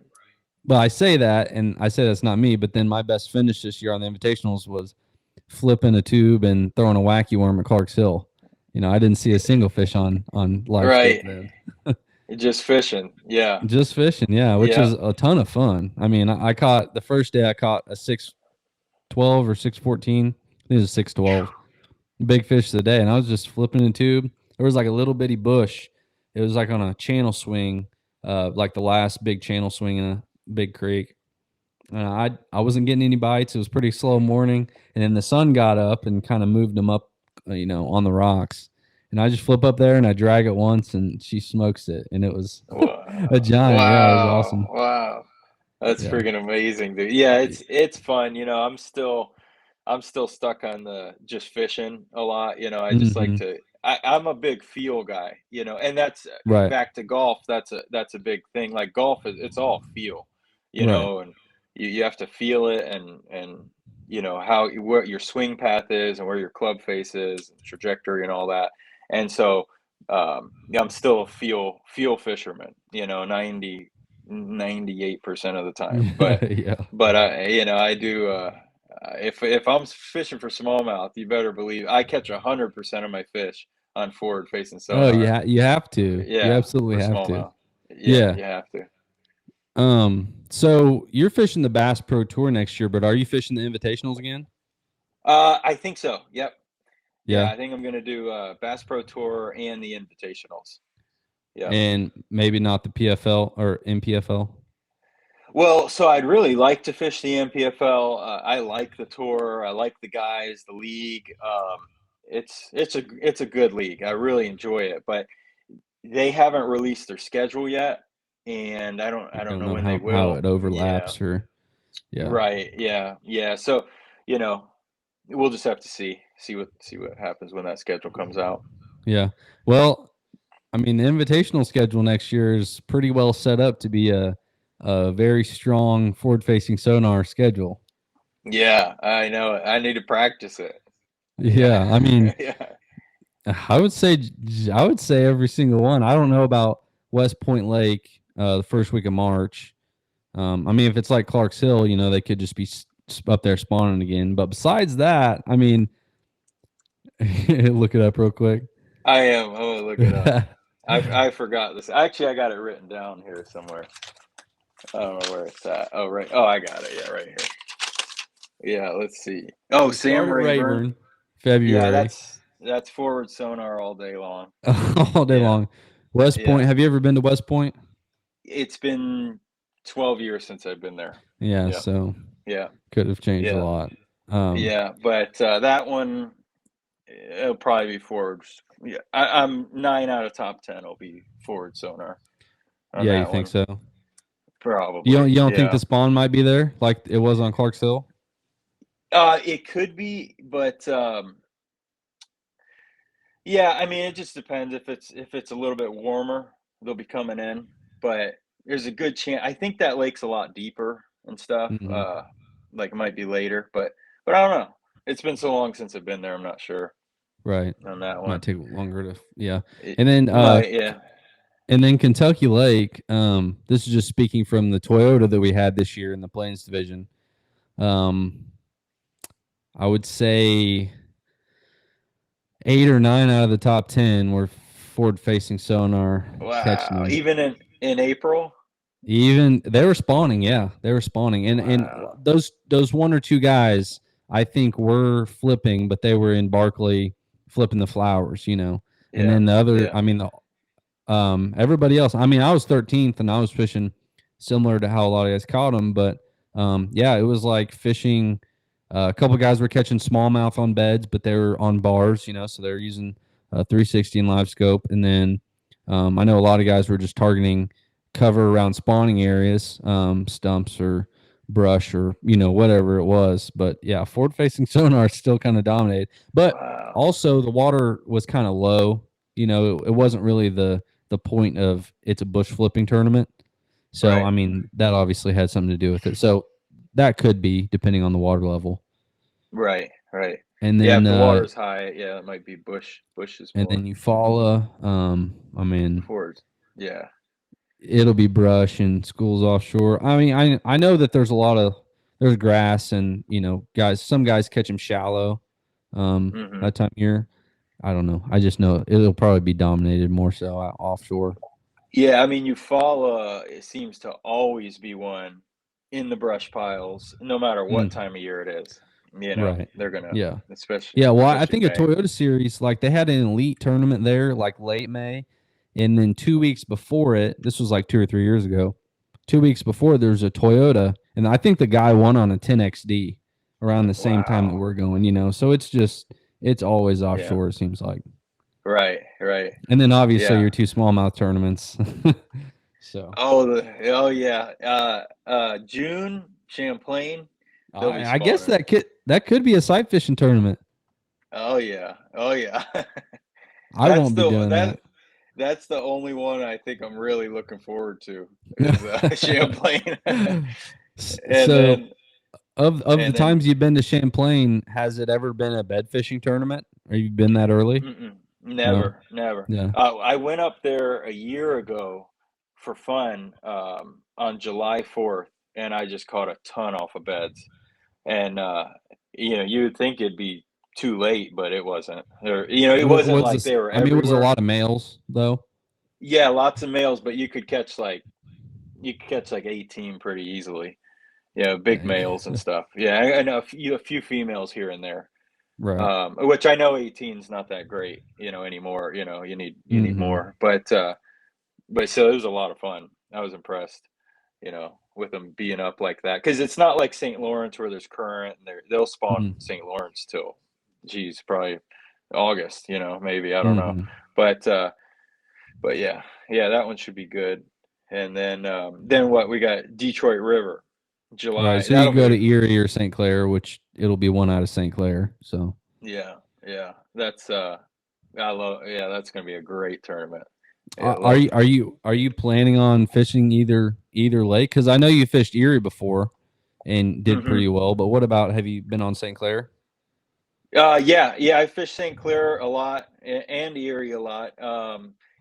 but I say that, and I say that's not me. But then my best finish this year on the invitationals was flipping a tube and throwing a wacky worm at Clark's Hill. I didn't see a single fish on live scope Right. then. Just fishing. Yeah. Just fishing, yeah, which Yeah. is a ton of fun. I mean, I caught the first day I caught a 612 or 614. I think it was 612. Big fish of the day, and I was just flipping a tube. There was like a little bitty bush. It was like on a channel swing, like the last big channel swing in a big creek. I wasn't getting any bites. It was pretty slow morning, and then the sun got up and kind of moved them up, on the rocks. And I just flip up there and I drag it once, and she smokes it, and it was a Wow. giant. Yeah, it was Wow. awesome. Wow. That's Yeah. freaking amazing, dude. Yeah, it's fun. I'm still stuck on the just fishing a lot. I just like Hmm. to I'm a big feel guy, and that's Right. back to golf. That's a big thing. Like golf it's all feel, Right. and you have to feel it and how where your swing path is and where your club face is and trajectory and all that. And so yeah, I'm still a feel fisherman, 98% of the time. But Yeah. but I do if I'm fishing for smallmouth, you better believe I catch 100% of my fish on forward facing Oh, sonar. you have to. You Yeah, absolutely for have to. smallmouth. Yeah, Yeah. you have to. So you're fishing the Bass Pro Tour next year, but are you fishing the invitationals again? I think so. Yep. Yeah, Yeah. I think I'm gonna do Bass Pro Tour and the Invitationals. Yep. And maybe not the PFL or MPFL. Well, so I'd really like to fish the MPFL. I like the tour. I like the guys, the league. It's a good league. I really enjoy it, but they haven't released their schedule yet, and I You don't don't know know when they how will. it Yeah, overlaps or yeah. right. Yeah, yeah. So, you know, we'll just have to see what happens when that schedule comes out. Yeah. Well, I mean, the invitational schedule next year is pretty well set up to be a very strong forward facing sonar schedule. Yeah, I know. I need to practice it. Yeah, Yeah. I mean, yeah, I would say every single one. I don't know about West Point Lake the first week of March. I mean, if it's like Clark's Hill, they could just be up there spawning again. But besides that, I mean, look it up real quick. I am. I'm gonna look it up. I forgot this. Actually, I got it written down here somewhere. I don't know where it's at. Oh, right. Oh, I got it. Yeah, right here. Yeah, let's see. Oh, We start Sam at Rayburn. Rayburn, Yeah, February, that's forward sonar all day long. all day Yeah, long. West Point. yeah. Have you ever been to West Point? It's been 12 years since I've been there. Yeah, Yeah, so yeah, could have changed a yeah, lot. Um, yeah. But that one, it'll probably be forwards. Yeah, I'm 9 out of top 10 will be forward sonar on yeah, you that think one. so? Probably. You don't think the Yeah. spawn might be there like it was on Clark's Hill? It could be, but yeah, I mean, it just depends if it's a little bit warmer, they'll be coming in, but there's a good chance. I think that lake's a lot deeper and stuff. Hmm. Like it might be later, but I don't know. It's been so long since I've been there. I'm not sure Right. on that Might one. take longer to yeah. It And then might, yeah, Kentucky Lake, this is just speaking from the Toyota that we had this year in the Plains division. Um, I would say 8 or 9 out of the top 10 were forward facing sonar catching wow. them. Even in April, Even they were spawning, yeah, they were spawning, and wow, those one or two guys I think were flipping, but they were in Barkley flipping the flowers. And yeah, then the other, yeah, I mean, everybody else. I mean, I was 13th and I was fishing similar to how a lot of guys caught them, but yeah, it was like fishing. A couple guys were catching smallmouth on beds, but they were on bars, so they're using 360 and live scope, and then I know a lot of guys were just targeting cover around spawning areas, stumps or brush or whatever it was. But yeah, forward facing sonar still kind of dominated. But wow, also the water was kind of low. It wasn't really the point of it's a bush flipping tournament. So I right, mean that obviously had something to do with it. So that could be depending on the water level. right, right. And Yeah, then if the water's high, yeah, it might be bushes more you follow. I mean forward. Yeah, it'll be brush and schools offshore. I mean, I know that there's grass and some guys catch them shallow hmm that time of year. I don't know. I just know it'll probably be dominated more so offshore. Yeah, I mean, Eufaula, it seems to always be one in the brush piles, no matter what Mm, time of year it is. right. They're gonna, Yeah. especially Yeah. Well, I especially think a May. Toyota series, like they had an elite tournament there, like late May. And then 2 weeks before it, this was like 2 or 3 years ago. 2 weeks before, there was a Toyota and I think the guy won on a 10XD around the same time that Wow. we're going. So it's always Yeah. offshore. It seems like, Right. Right. and then obviously Yeah. your two smallmouth tournaments. So Oh yeah. June, Champlain, they'll be I guess spawning. that could be a sight fishing tournament. Oh yeah. Oh yeah. I That's won't be the doing that that. that's the only one I think I'm really looking forward to is Champlain. and So then of the and then times you've been to Champlain, has it ever been a bed fishing tournament? Or you've been that early? mm-mm, No. never, never. Yeah. I went up there a year ago for fun on July 4th, and I just caught a ton off of beds. And you would think it'd be too late, but it wasn't. Or it wasn't Was like this? they were I mean, it was a everywhere. lot of males though. Yeah, lots of males, but you could catch like 18 pretty easily. Yeah, big Dang. males and stuff. Yeah, I know a few females here and there. Right. Which I know 18 is not that great, anymore. You need Hmm. more, but so it was a lot of fun. I was impressed, with them being up like that because it's not like St. Lawrence where there's current and they'll spawn Hmm. St. Lawrence till, geez, probably August, maybe I don't know, Hmm. but yeah, yeah, that one should be good. And then what we got Detroit River, Right. July. So you That'll go to be Erie or St. Clair, which it'll be one out of St. Clair. So yeah, yeah. That's gonna be a great tournament. Yeah, are love. you planning on fishing either lake? Because I know you fished Erie before and did hmm pretty well. But what about, have you been on St. Clair? Yeah, yeah. I fish St. Clair a lot and Erie a lot.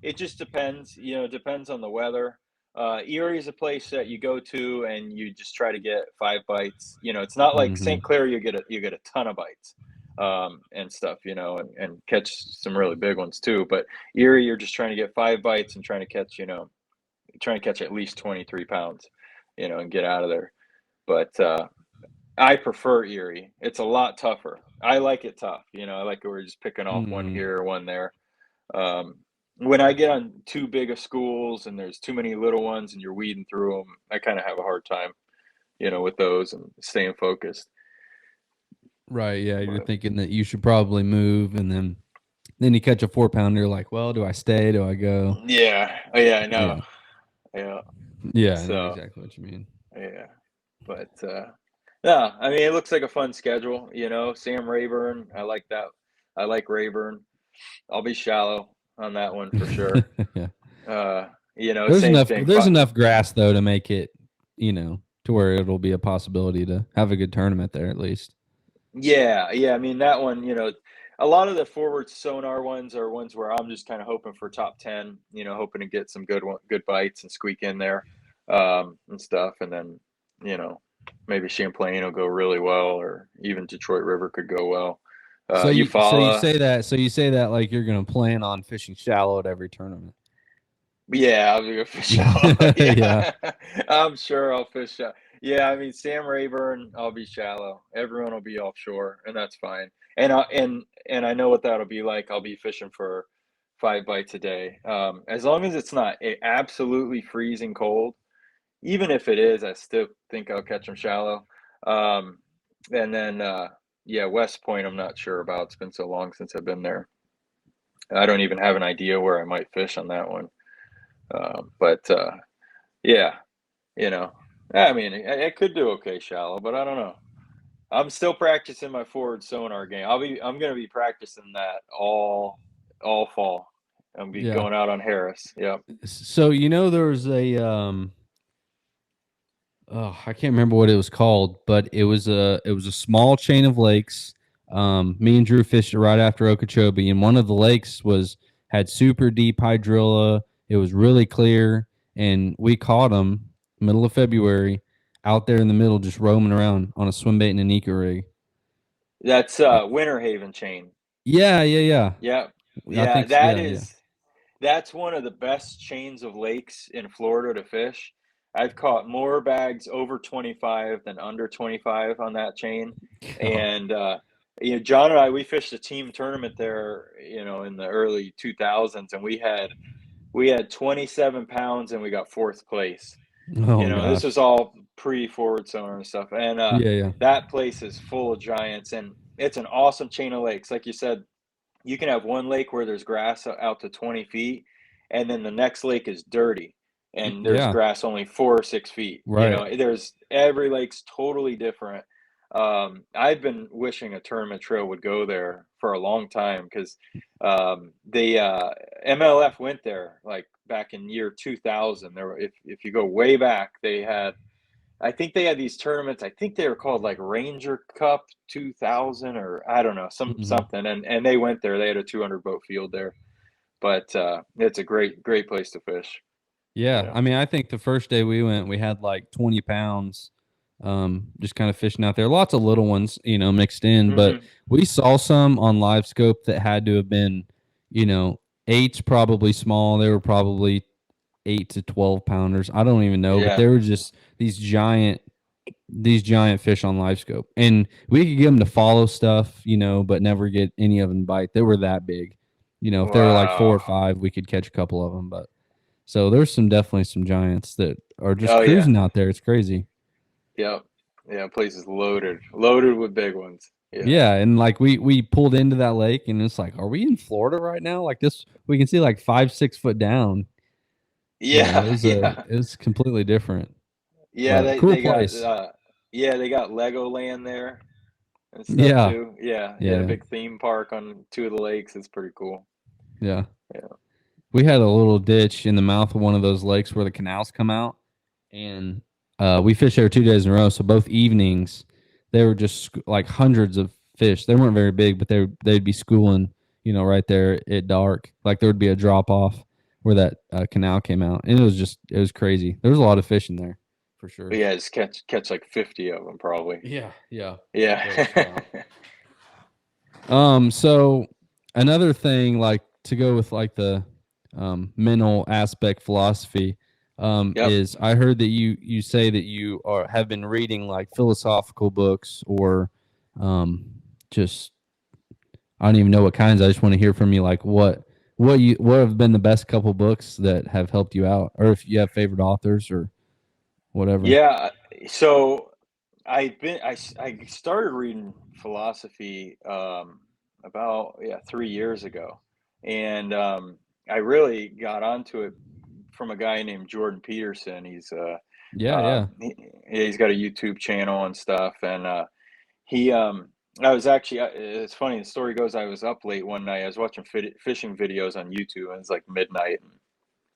It just depends. It depends on the weather. Erie is a place that you go to and you just try to get 5 bites. It's not like Hmm. St. Clair. You get a ton of bites, and stuff. And catch some really big ones too. But Erie, you're just trying to get 5 bites and trying to catch at least 23 pounds, and get out of there. But I prefer Erie. It's a lot tougher. I like it tough. I like it where we're just picking off one Hmm. here or one there. Um, when I get on too big of schools and there's too many little ones and you're weeding through them, I kind of have a hard time, with those and staying focused. Right. Yeah. You're But thinking that you should probably move, and then you catch a 4 pounder. Like, well, do I stay? Do I go? yeah, oh, yeah, I know. Yeah. Yeah. Yeah. I know So exactly what you mean. yeah, but yeah, I mean, it looks like a fun schedule. Sam Rayburn, I like that. I like Rayburn. I'll be shallow on that one for sure. Yeah. Uh, There's same enough thing. there's enough grass though to make it, to where it'll be a possibility to have a good tournament there at least. Yeah, yeah. I mean, that one, a lot of the forward sonar ones are ones where I'm just kind of hoping for top 10, hoping to get some good bites and squeak in there, and stuff. And then, you know, maybe Champlain will go really well, or even Detroit River could go well. Eufaula, So you say that like you're gonna plan on fishing shallow at every tournament. yeah, I'll go fish shallow. Yeah. Yeah, I'm sure I'll fish shallow. Yeah, I mean Sam Rayburn, I'll be shallow. Everyone will be offshore, and that's fine. And I know what that'll be like. I'll be fishing for 5 bites a day. As long as it's not absolutely freezing cold. Even if it is, I still think I'll catch them shallow. Um, and then yeah, West Point, I'm not sure about. It's been so long since I've been there. I don't even have an idea where I might fish on that one. But yeah, you know, I mean, I could do okay shallow, but I don't know. I'm still practicing my forward sonar game. I'm gonna be practicing that all fall. I'm be Yeah. going out on Harris. Yep. So there's a oh, I can't remember what it was called, but it was a small chain of lakes. Me and Drew fished it right after Okeechobee, and one of the lakes had super deep hydrilla. It was really clear, and we caught them middle of February out there in the middle, just roaming around on a swim bait and an eco rig. That's Uh, Winter Haven chain. yeah, yeah, Yep. yeah. I Yeah, think yeah, yeah. that's one of the best chains of lakes in Florida to fish. I've caught more bags over 25 than under 25 on that chain. Oh, And John and I, we fished a team tournament there, in the early 2000s, and we had 27 pounds and we got fourth place. oh This gosh. was all pre-forward sonar and stuff. And Yeah, yeah. that place is full of giants, and it's an awesome chain of lakes. Like you said, you can have one lake where there's grass out to 20 feet, and then the next lake is dirty, and there's Yeah, grass only 4 or 6 feet. right. There's every lake's totally different. I've been wishing a tournament trail would go there for a long time, because the MLF went there like back in year 2000. There were, if you go way back, I think they had these tournaments. I think they were called like Ranger Cup 2000, or I don't know, Mhm. something. And they went there. They had a 200 boat field there. But it's a great place to fish. Yeah, Yeah. I mean, I think the first day we went, we had like 20 pounds, just kind of fishing out there. Lots of little ones, mixed in, but Hmm. we saw some on live scope that had to have been, eight's probably small. They were probably 8 to 12 pounders. I don't even know, but Yeah. they were just these giant fish on live scope, and we could get them to follow stuff, but never get any of them bite. They were that big. If they were like four or Wow. five, we could catch a couple of them, but. So there's definitely some giants that are just Oh yeah. cruising out there. It's crazy. Yep. Yeah. Place is loaded with big ones. Yeah. Yeah, and like we pulled into that lake and it's like, are we in Florida right now? Like this, we can see like 5, 6 foot down. Yeah. Yeah. It was completely different, Yeah. but They cool they got place. yeah, they got Legoland there and stuff Yeah, too. Yeah. Yeah. yeah, Big theme park on two of the lakes. It's pretty cool. yeah. Yeah. We had a little ditch in the mouth of one of those lakes where the canals come out, and we fished there 2 days in a row. So both evenings, they were just like hundreds of fish. They weren't very big, but they'd be schooling, right there at dark. Like there would be a drop off where that canal came out, and it was crazy. There was a lot of fish in there, for sure. But yeah, just catch like 50 of them probably. Yeah, yeah. There was a Yeah. lot. So another thing, like to go with like the mental aspect philosophy, Yep. is I heard that you say that you have been reading like philosophical books or just I don't even know what kinds. I just want to hear from you, like what have been the best couple books that have helped you out, or if you have favorite authors or whatever. Yeah. So I started reading philosophy about 3 years ago, and I really got onto it from a guy named Jordan Peterson. Yeah, yeah, He's got a YouTube channel and stuff, and he I was actually it's funny. The story goes, I was up late one night. I was watching fishing videos on YouTube, and it's like midnight. And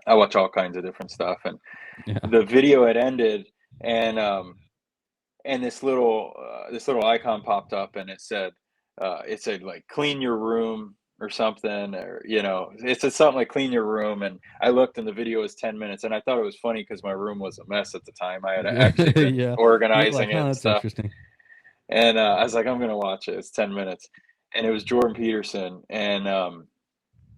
I watch all kinds of different stuff, and yeah. the video had ended, and this little icon popped up, and it said like clean your room or something, or it said something like clean your room. And I looked, and the video was 10 minutes, and I thought it was funny because my room was a mess at the time. I had actually been Yeah. You're organizing like, it huh, and that's stuff, interesting. and I was like, I'm gonna watch it. It's 10 minutes, and it was Jordan Peterson, and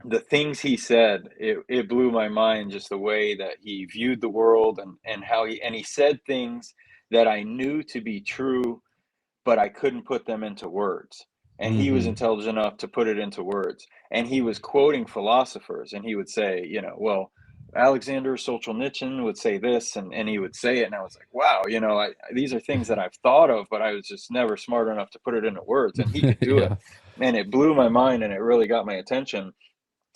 the things he said, it blew my mind, just the way that he viewed the world, and how he said things that I knew to be true, but I couldn't put them into words. And he was Mm-hmm. intelligent enough to put it into words. And he was quoting philosophers, and he would say, well, Alexander Solzhenitsyn would say this, and he would say it, and I was like, wow, these are things that I've thought of, but I was just never smart enough to put it into words, and he could do it. Yeah. And it blew my mind, and it really got my attention.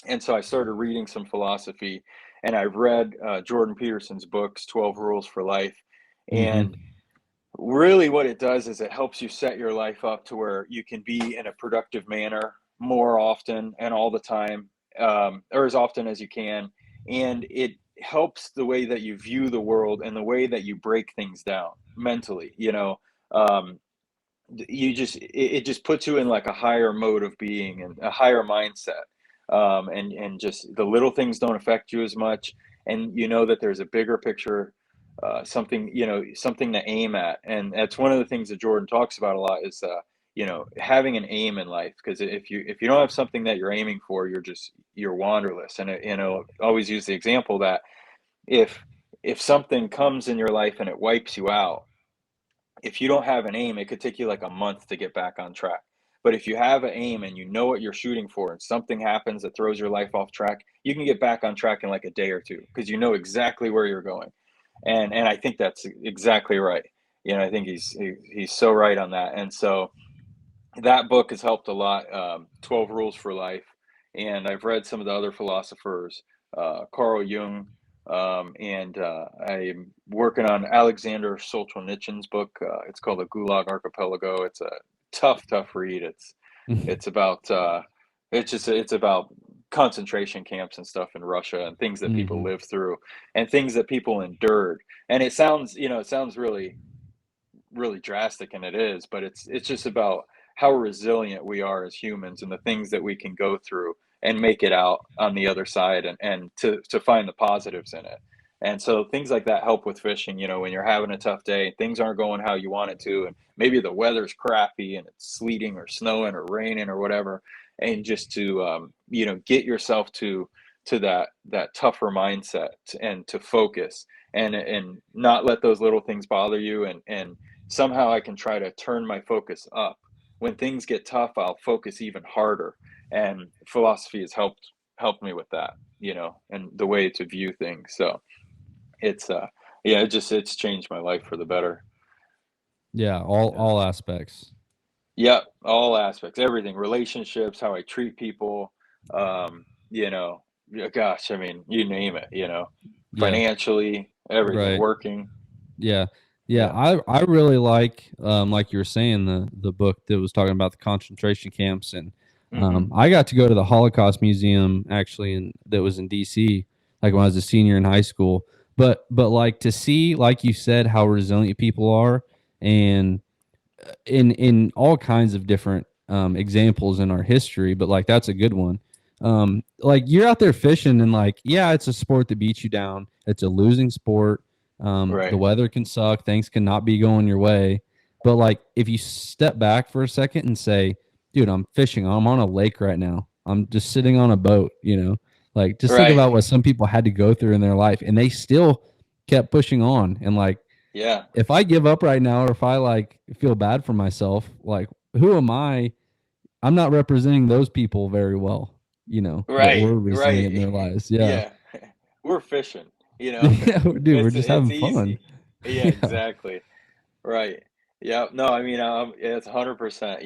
And so I started reading some philosophy, and I read Jordan Peterson's books, 12 Rules for Life. And Mm-hmm. really what it does is it helps you set your life up to where you can be in a productive manner more often and all the time, or as often as you can. And it helps the way that you view the world and the way that you break things down mentally. Um, it just puts you in like a higher mode of being and a higher mindset, and just the little things don't affect you as much, and you know that there's a bigger picture, something to aim at. And that's one of the things that Jordan talks about a lot, is having an aim in life, because if you don't have something that you're aiming for, you're wanderless. And always use the example that if something comes in your life and it wipes you out, if you don't have an aim, it could take you like a month to get back on track. But if you have an aim and you know what you're shooting for, and something happens that throws your life off track, you can get back on track in like a day or two, because you know exactly where you're going. And I think that's exactly right. I think he's so right on that. And so that book has helped a lot. 12 Rules for Life, and I've read some of the other philosophers, Carl Jung, and I'm working on Alexander Solzhenitsyn's book. It's called The Gulag Archipelago. It's a tough read. It's about it's about concentration camps and stuff in Russia and things that people Hmm. lived through and things that people endured. And it sounds really drastic, and it is, but it's just about how resilient we are as humans and the things that we can go through and make it out on the other side, and to find the positives in it. And so things like that help with fishing, when you're having a tough day, things aren't going how you want it to, and maybe the weather's crappy and it's sleeting or snowing or raining or whatever, and just to get yourself to that tougher mindset and to focus and not let those little things bother you, and somehow I can try to turn my focus up. When things get tough, I'll focus even harder. And philosophy has helped me with that, and the way to view things. So it's yeah, it's changed my life for the better. Yeah, all Yeah. all aspects. Yep, all aspects, everything, relationships, how I treat people, yeah, gosh, I mean, you name it, Yeah, financially, everything, right. working. Yeah. Yeah, Yeah. I really like you were saying, the book that was talking about the concentration camps. And Hmm. I got to go to the Holocaust Museum actually, and that was in DC, like when I was a senior in high school. But like to see, like you said, how resilient people are, and in all kinds of different examples in our history, but like that's a good one. Like you're out there fishing, and like, yeah, it's a sport that beats you down. It's a losing sport. The Right. weather can suck. Things cannot be going your way. But like, if you step back for a second and say, dude, I'm fishing. I'm on a lake right now. I'm just sitting on a boat, like just think Right. about what some people had to go through in their life, and they still kept pushing on. And like, Yeah. if I give up right now, or if I like feel bad for myself, like who am I? I'm not representing those people very well, that Right, were resilient in right. their lives. Yeah. Yeah. We're fishing, you know? Yeah, dude, we're just It's having fun. easy. Yeah, Yeah. exactly. Right. Yeah. No, I mean, yeah, it's 100%.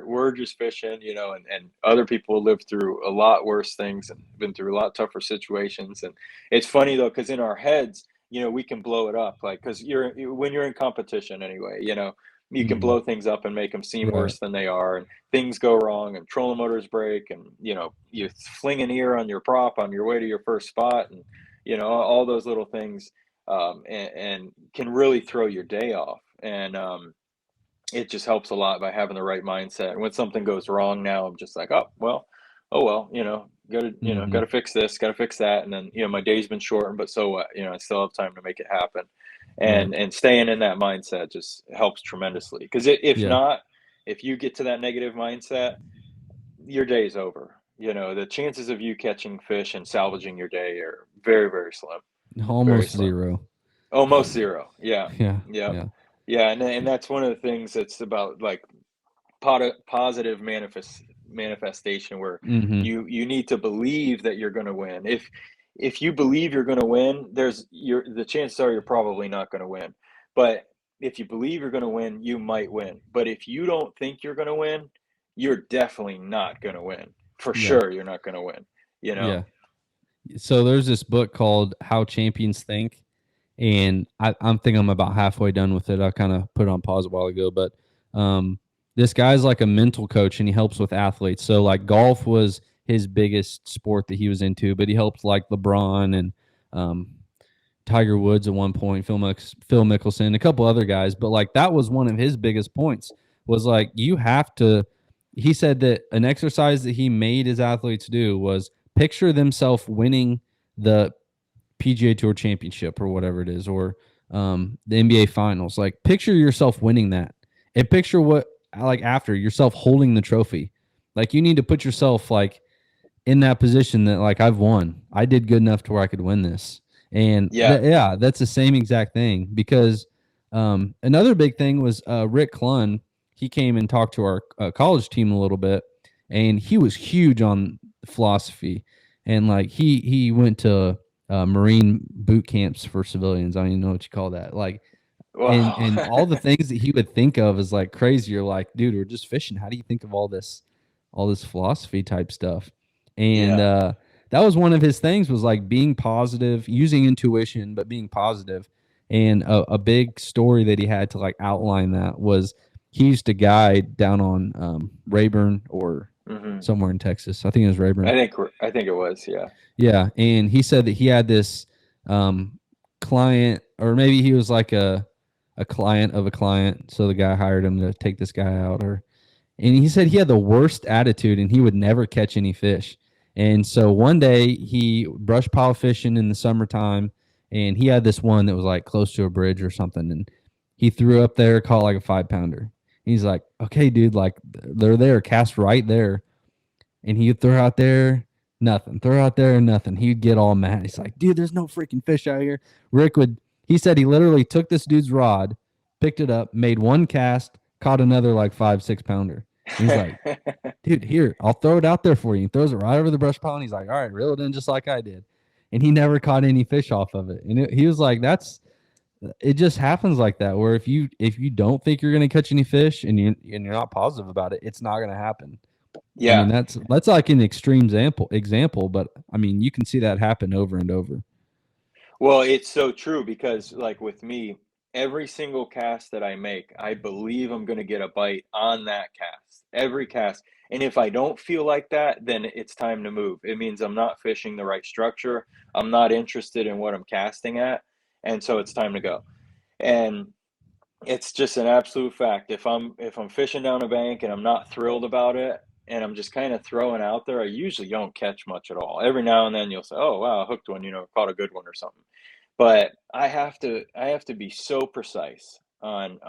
We're just fishing, and other people live through a lot worse things and been through a lot tougher situations. And it's funny though, because in our heads, we can blow it up, like because when you're in competition anyway, you can Hmm. blow things up and make them seem Right. worse than they are, and things go wrong, and trolling motors break, and you fling an ear on your prop on your way to your first spot, and all those little things, and can really throw your day off. And it just helps a lot by having the right mindset. And when something goes wrong, now I'm just like, oh well, gotta Hmm. gotta fix this, gotta fix that, and then my day's been shortened, but so what? I still have time to make it happen. Right. And staying in that mindset just helps tremendously. Because if Yeah. not, if you get to that negative mindset, your day's over. The chances of you catching fish and salvaging your day are very, very slim. Very Almost slim. zero. Almost zero. Yeah. Yeah. Yep. Yeah. Yeah, and that's one of the things that's about, like, positive manifestation, where Hmm. you need to believe that you're going to win. If you believe you're going to win, the chances are you're probably not going to win. But if you believe you're going to win, you might win. But if you don't think you're going to win, you're definitely not going to win. For Yeah. sure, you're not going to win. You know. Yeah. So there's this book called How Champions Think, and I'm think I'm about halfway done with it. I kind of put it on pause a while ago, but um, this guy's like a mental coach, and he helps with athletes. So like golf was his biggest sport that he was into, but he helped like LeBron and um, Tiger Woods at one point, Phil Mickelson, a couple other guys. But like that was one of his biggest points, was like you have to. He said that an exercise that he made his athletes do was picture themselves winning the PGA Tour Championship or whatever it is, or the NBA Finals. Like, picture yourself winning that, and picture what, like, after yourself holding the trophy. Like, you need to put yourself like in that position that like I've won. I did good enough to where I could win this, and Yeah. yeah, that's the same exact thing. Because another big thing was Rick Clunn. He came and talked to our college team a little bit, and he was huge on philosophy, and like he went to Marine boot camps for civilians. I don't even know what you call that. Like, Wow. and all the things that he would think of is like crazy. You're like, dude, we're just fishing. How do you think of all this philosophy type stuff? And Yeah. that was one of his things, was like being positive, using intuition, but being positive. And a big story that he had to like outline that was he used to guide down on Rayburn or Hmm. somewhere in Texas. I think it was Rayburn. I think it was. Yeah. Yeah, and he said that he had this um, client, or maybe he was like a client of a client, so the guy hired him to take this guy out, or and he said he had the worst attitude and he would never catch any fish. And so one day he brush pile fishing in the summertime, and he had this one that was like close to a bridge or something, and he threw up there, caught like a 5 pounder. He's like, okay, dude, like they're there, cast right there. And he'd throw out there, nothing. Throw out there, nothing. He'd get all mad. He's like, dude, there's no freaking fish out here. Rick would, he said he literally took this dude's rod, picked it up, made one cast, caught another like 5, 6 pounder. And he's like, dude, here, I'll throw it out there for you. He throws it right over the brush pile, and he's like, all right, reel it in just like I did. And he never caught any fish off of it. And he was like, it just happens like that, where if you don't think you're going to catch any fish and you're not positive about it, it's not going to happen. I mean, Yeah. that's like an extreme example, but I mean, you can see that happen over and over. Well, it's so true because, like with me, every single cast that I make, I believe I'm going to get a bite on that cast, every cast. And if I don't feel like that, then it's time to move. It means I'm not fishing the right structure. I'm not interested in what I'm casting at. And so it's time to go. And it's just an absolute fact. If I'm fishing down a bank and I'm not thrilled about it and I'm just kind of throwing out there, I usually don't catch much at all. Every now and then you'll say, "Oh wow, I hooked one," caught a good one or something. But I have to be so precise on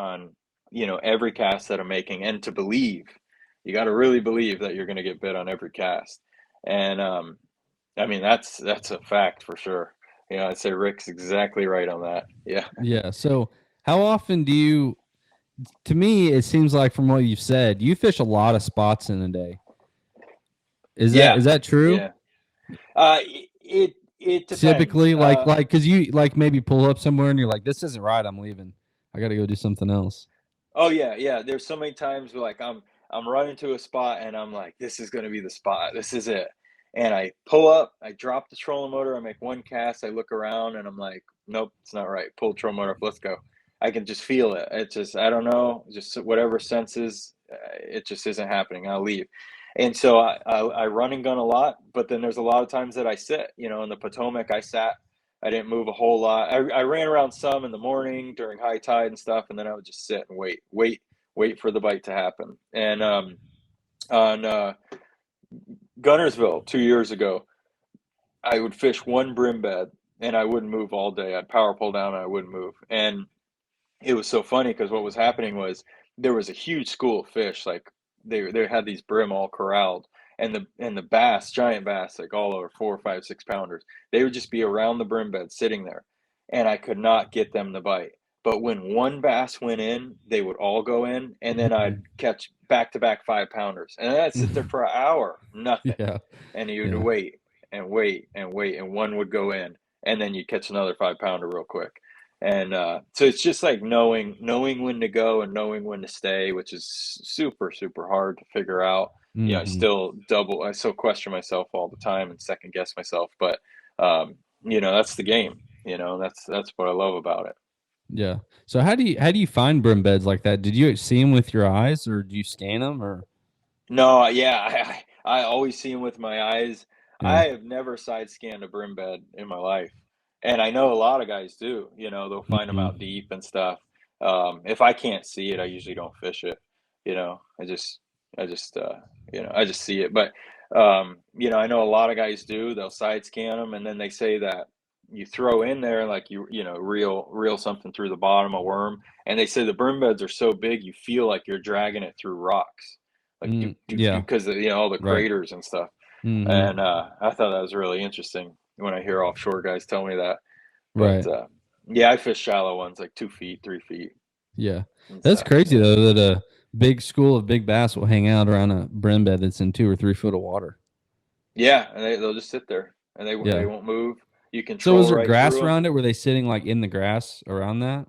every cast that I'm making, and to believe, you got to really believe that you're going to get bit on every cast. And I mean that's a fact for sure. I'd say Rick's exactly right on that. Yeah. Yeah. So how often do you? To me, it seems like from what you've said, you fish a lot of spots in a day. Yeah. Is that true? Yeah. It depends. Typically, like because you like maybe pull up somewhere and you're like, this isn't right. I'm leaving. I got to go do something else. Oh yeah, yeah. There's so many times where like I'm running to a spot and I'm like, this is gonna be the spot. This is it. And I pull up, I drop the trolling motor, I make one cast, I look around and I'm like, nope, it's not right. Pull the trolling motor up, let's go. I can just feel it. It's just I don't know, just whatever senses, it just isn't happening. I'll leave. And so I run and gun a lot, but then there's a lot of times that I sit. In the Potomac, I sat. I didn't move a whole lot. I ran around some in the morning during high tide and stuff, and then I would just sit and wait for the bite to happen. And on Gunnersville 2 years ago, I would fish one brim bed and I wouldn't move all day. I'd power pull down and I wouldn't move. And it was so funny because what was happening was there was a huge school of fish. Like they had these brim all corralled, and the bass, giant bass, like all over 4, 5, 6 pounders, they would just be around the brim bed sitting there, and I could not get them to bite. But when one bass went in, they would all go in, and then I'd catch back to back 5 pounders, and I'd sit there for an hour, nothing, Yeah. and you'd Yeah. wait and wait and wait, and one would go in, and then you catch another 5 pounder real quick. And so it's just like knowing when to go and knowing when to stay, which is super, super hard to figure out. Hmm. I still question myself all the time and second guess myself, but that's the game. That's what I love about it. Yeah. So how do you find brim beds like that? Did you see them with your eyes, or do you scan them, or No, yeah, I always see them with my eyes. yeah? I have never side scanned a brim bed in my life, and I know a lot of guys do. They'll find them out Hmm. deep and stuff. If I can't see it, I usually don't fish it. I just see it. But I know a lot of guys do. They'll side scan them, and then they say that you throw in there like reel something through the bottom, a worm, and they say the brim beds are so big you feel like you're dragging it through rocks like do Mm, do do yeah. because of all the Right. craters and stuff. And Hmm. I thought that was really interesting when I hear offshore guys tell me that. But Right. yeah, I fish shallow ones like 2 feet, 3 feet Yeah. and That's stuff. crazy Yeah, though that a big school of big bass will hang out around a brim bed that's in 2 or 3 foot of water. yeah, and they'll just sit there and they Yeah. won't move. You So control was there right grass through them. around it? Were they sitting like in the grass around that?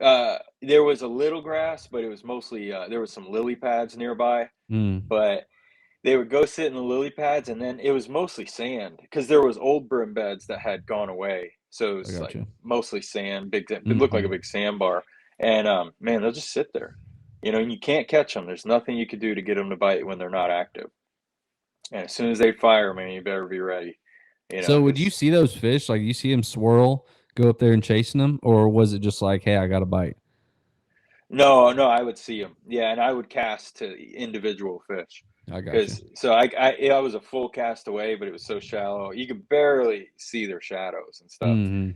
There was a little grass, but it was mostly there was some lily pads nearby, Mm, but they would go sit in the lily pads, and then it was mostly sand because there was old brim beds that had gone away. So it I was got like you. mostly sand. It looked like a Hmm. big sandbar, and man, they'll just sit there, and you can't catch them. There's nothing you could do to get them to bite when they're not active. And as soon as they fire, man, you better be ready, So would you because see those fish? Like you see them swirl, go up there and chasing them, or was it just like, hey, I got a bite? no, no, I would see them. Yeah, and I would cast to individual fish. I got you. Because so I was a full cast away, but it was so shallow you could barely see their shadows and stuff. Hmm.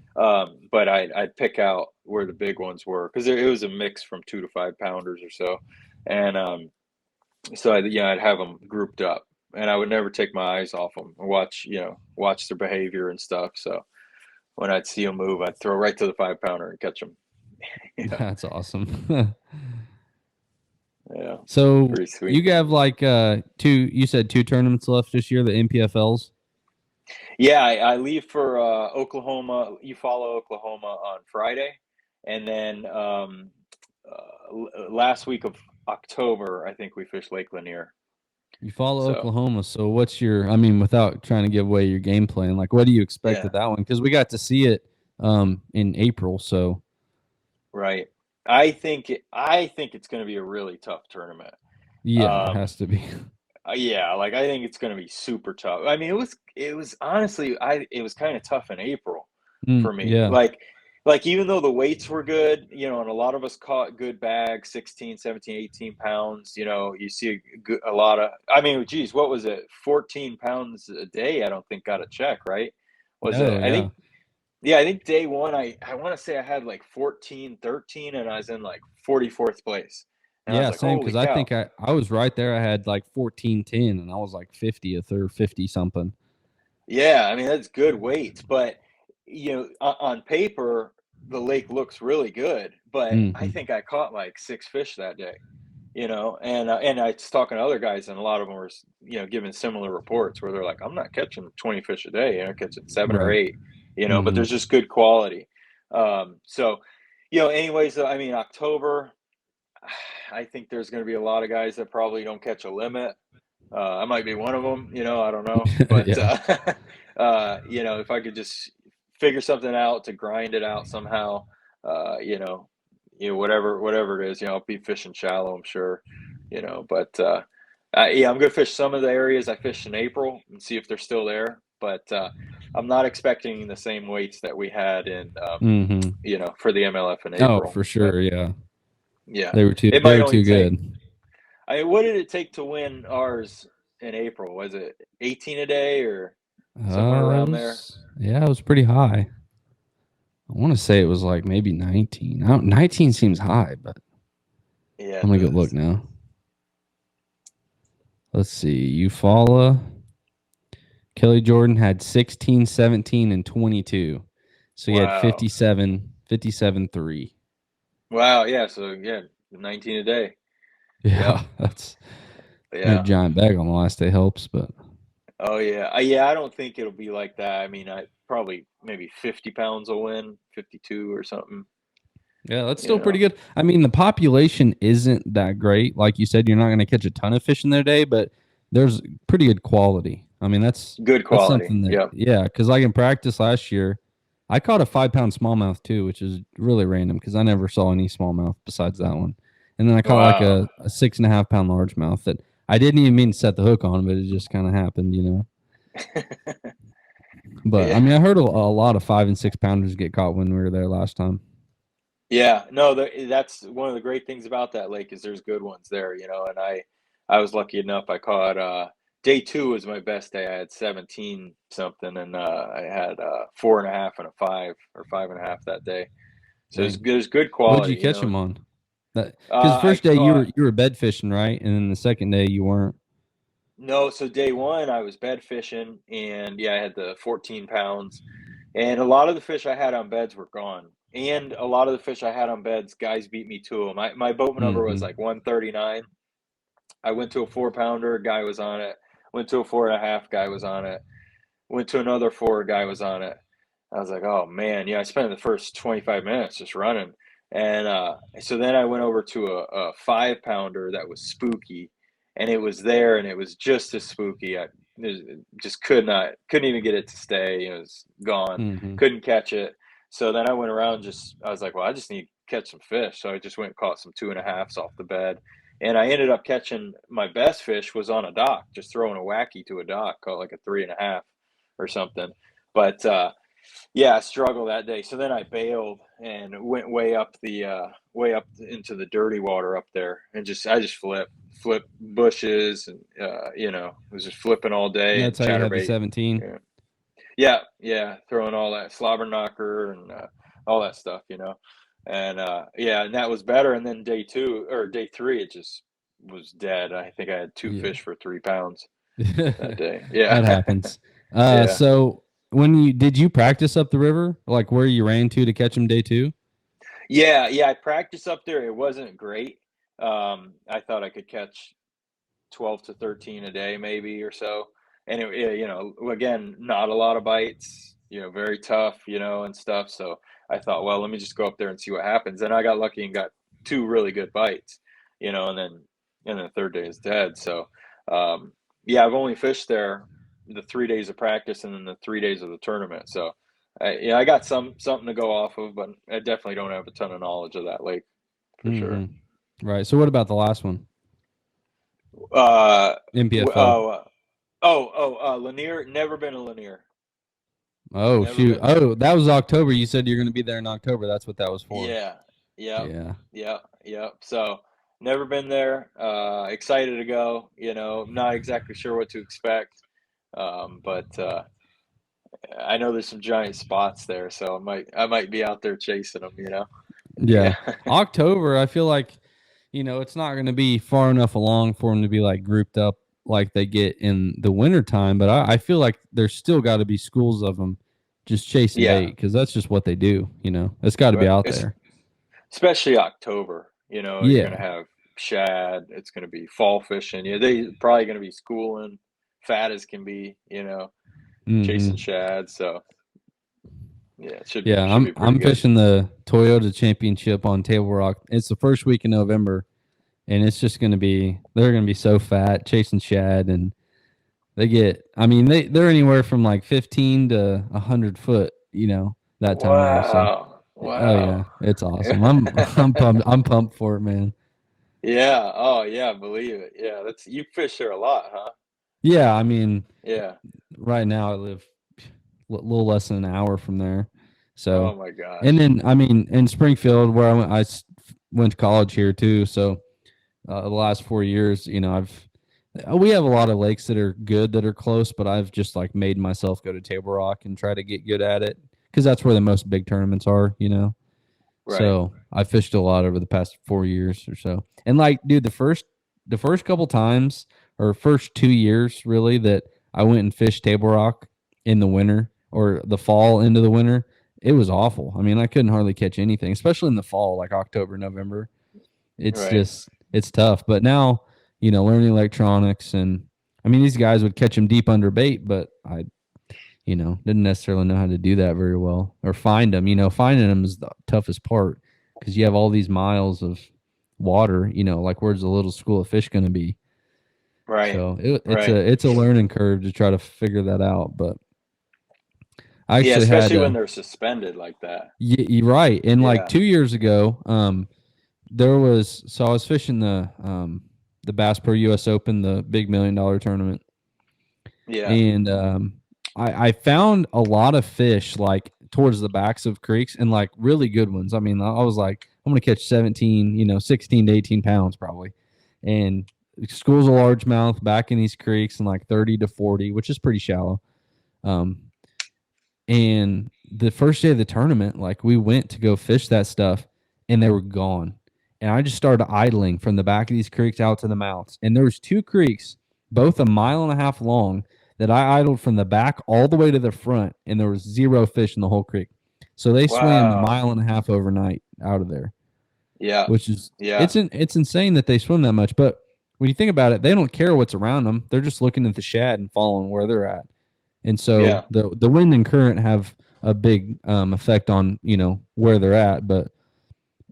But I'd pick out where the big ones were because it was a mix from 2 to 5 pounders or so, and so I'd have them grouped up, and I would never take my eyes off them and watch their behavior and stuff. So when I'd see them move, I'd throw right to the 5 pounder and catch them. Yeah, That's awesome. yeah, So pretty sweet. you have like two. You said two tournaments left this year, the NPFLs. Yeah, I leave for Oklahoma. You follow Oklahoma on Friday, and then last week of October, I think we fish Lake Lanier. You follow So Oklahoma. So what's your? I mean, without trying to give away your game plan, like what do you expect yeah, at that one? Because we got to see it in April. So right. I think it's going to be a really tough tournament. yeah, it Um, has to be. yeah, like I think it's going to be super tough. I mean, it was honestly it was kind of tough in April Mm, for me. yeah, Like even though the weights were good, and a lot of us caught good bags, 16, 17, 18 pounds, you see a lot of, I mean, geez, what was it? 14 pounds a day. I don't think got a check, right? Was it? no, yeah, I think day one, I want to say I had like 14, 13, and I was in like 44th place. And I was yeah, like, same. holy Because I cow. think I was right there. I had like 14-10, and I was like 50th or 50 something. Yeah, I mean that's good weights, but on paper the lake looks really good, but I Hmm. think I caught like 6 fish that day, and I was talking to other guys, and a lot of them were giving similar reports where they're like, I'm not catching 20 fish a day, catching seven or Right. eight, but Hmm. there's just good quality. So anyways, I mean October, I think there's going to be a lot of guys that probably don't catch a limit. I might be one of them, I don't know, but Yeah. if I could just figure something out to grind it out somehow, whatever it is, I'll be fishing shallow, I'm sure, but yeah, I'm gonna fish some of the areas I fished in April and see if they're still there, but I'm not expecting the same weights that we had in, Hmm. for the MLF in Oh, April, for but sure. Yeah, yeah, they were too. it They might were only too take. good. What did it take to win ours in April? Was it 18 a day or somewhere around there? Yeah, it was pretty high. I want to say it was like maybe 19. 19 seems high, but Yeah, I'm it gonna go look does. now. Let's see. Eufaula, Kelly Jordan had 16, 17, and 22. So he had Wow. 57, 57 3. Wow. Yeah. So yeah, 19 a day. Yep. Yeah, that's that Yeah. giant bag on the last day helps, but Oh yeah. Yeah. I don't think it'll be like that. I mean, I probably maybe 50 pounds will win, 52 or something. yeah, that's You still pretty know, good. I mean, the population isn't that great. Like you said, you're not going to catch a ton of fish in their day, but there's pretty good quality. I mean, good that's quality. something that Yep. yeah, because like in practice last year, I caught a 5 pound smallmouth too, which is really random because I never saw any smallmouth besides that one. And then I caught like Wow. a 6.5 pound largemouth that I didn't even mean to set the hook on, but it just kind of happened. But I Yeah. mean, I heard a lot of 5 and 6 pounders get caught when we were there last time. Yeah, no, that's one of the great things about that lake is there's good ones there, and I was lucky enough. I caught day two was my best day. I had 17 something, and I had 4.5 and a 5 or 5.5 that day. So Dang. there's good What did quality, you catch them on? That because the I first day caught you were bed fishing, right? And then the second day you weren't. no, so day one I was bed fishing, and yeah, I had the 14 pounds, and a lot of the fish I had on beds were gone. And a lot of the fish I had on beds, guys beat me to them. My boat number was Hmm. like 139. I went to a 4 pounder, guy was on it. Went to a 4.5, guy was on it. Went to another four, guy was on it. I was like, oh man, I spent the first 25 minutes just running. And so then I went over to a 5 pounder that was spooky, and it was there and it was just as spooky. I just couldn't even get it to stay. It was gone. Hmm. Couldn't catch it. So then I went around I was like, well, I just need to catch some fish. So I just went and caught some 2.5s off the bed. And I ended up catching my best fish was on a dock, just throwing a wacky to a dock, caught like a 3.5 or something. But yeah, I struggled that day. So then I bailed and went way up into the dirty water up there, and I just flip bushes, and was just flipping all And day and that's how you had the chatterbait. 17. Yeah, yeah, yeah, throwing all that slobber knocker and all that stuff, and yeah, and that was better. And then day two or day three, it just was dead. I think I had two Yeah. fish for 3 pounds that day. That Yeah, happens. yeah. So when did you practice up the river, like where you ran to catch them day two? Yeah, yeah, I practiced up there. It wasn't great. I thought I could catch 12 to 13 a day, maybe or so. And again, not a lot of bites, very tough, and stuff. So I thought, well, let me just go up there and see what happens. And I got lucky and got two really good bites, and then the third day is dead. So, yeah, I've only fished there the 3 days of practice and then the 3 days of the tournament. So, I got something to go off of, but I definitely don't have a ton of knowledge of that lake for Hmm. sure. Right. So what about the last one? Uh, MPFO. Lanier. Never been a Lanier. Oh Never shoot. been there. Oh, that was October. You said you're going to be there in October. That's what that was for. Yeah. Yep. Yeah. Yep. Yep. So never been there. Excited to go. Not exactly sure what to expect. But I know there's some giant spots there, so I might be out there chasing them. Yeah. Yeah. October, I feel like, it's not going to be far enough along for them to be like grouped up like they get in the wintertime. But I feel like there's still got to be schools of them just chasing Yeah. bait because that's just what they do. It's got to be But out it's there. especially October. You're gonna Yeah. have shad. It's gonna be fall fishing. Yeah, they probably gonna be schooling, fat as can be. Chasing Hmm. shad. So yeah, it should be Yeah. should I'm be pretty I'm good. fishing the Toyota Championship on Table Rock. It's the first week in November, and it's just going to be they're going to be so fat chasing shad and I mean, they're anywhere from like 15 to 100 foot, that time of year. So, Wow. oh yeah, Wow. it's awesome. I'm pumped. I'm pumped for it, man. Yeah. Oh yeah, believe it. Yeah, that's you fish there a lot, huh? Yeah, I mean, Yeah. right now I live a little less than an hour from there. Oh So, my and gosh. then I mean, in Springfield where went to college here too. So, the last 4 years, we have a lot of lakes that are good that are close, but I've just like made myself go to Table Rock and try to get good at it because that's where the most big tournaments are. Right. So I fished a lot over the past 4 years or so. And like, dude, the first couple times or first 2 years really that I went and fished Table Rock in the winter or the fall into the winter, it was awful. I mean, I couldn't hardly catch anything, especially in the fall, like October, November. Right. It's tough. But now, learning electronics and I mean, these guys would catch them deep under bait, but I didn't necessarily know how to do that very well or find them. Finding them is the toughest part because you have all these miles of water. Like where's the little school of fish going to be? Right. So Right. it's a learning curve to try to figure that out. But I Yeah, actually had especially when they're suspended like that. you're right. And like Yeah. 2 years ago, I was fishing the Bass Pro US Open, the big $1 million tournament, Yeah. and I found a lot of fish like towards the backs of creeks and like really good ones. I mean, I was like, I'm gonna catch 17, 16 to 18 pounds probably, and schools of largemouth back in these creeks and like 30 to 40, which is pretty shallow. Um, and the first day of the tournament, like we went to go fish that stuff, and they were gone. And I just started idling from the back of these creeks out to the mouths. And there was two creeks, both a mile and a half long, that I idled from the back all the way to the front, and there was zero fish in the whole creek. So they swam a Wow. mile and a half overnight out of there, Yeah. which is Yeah. it's insane that they swim that much. But when you think about it, they don't care what's around them. They're just looking at the shad and following where they're at. And so Yeah. the wind and current have a big effect on, you know, where they're at, but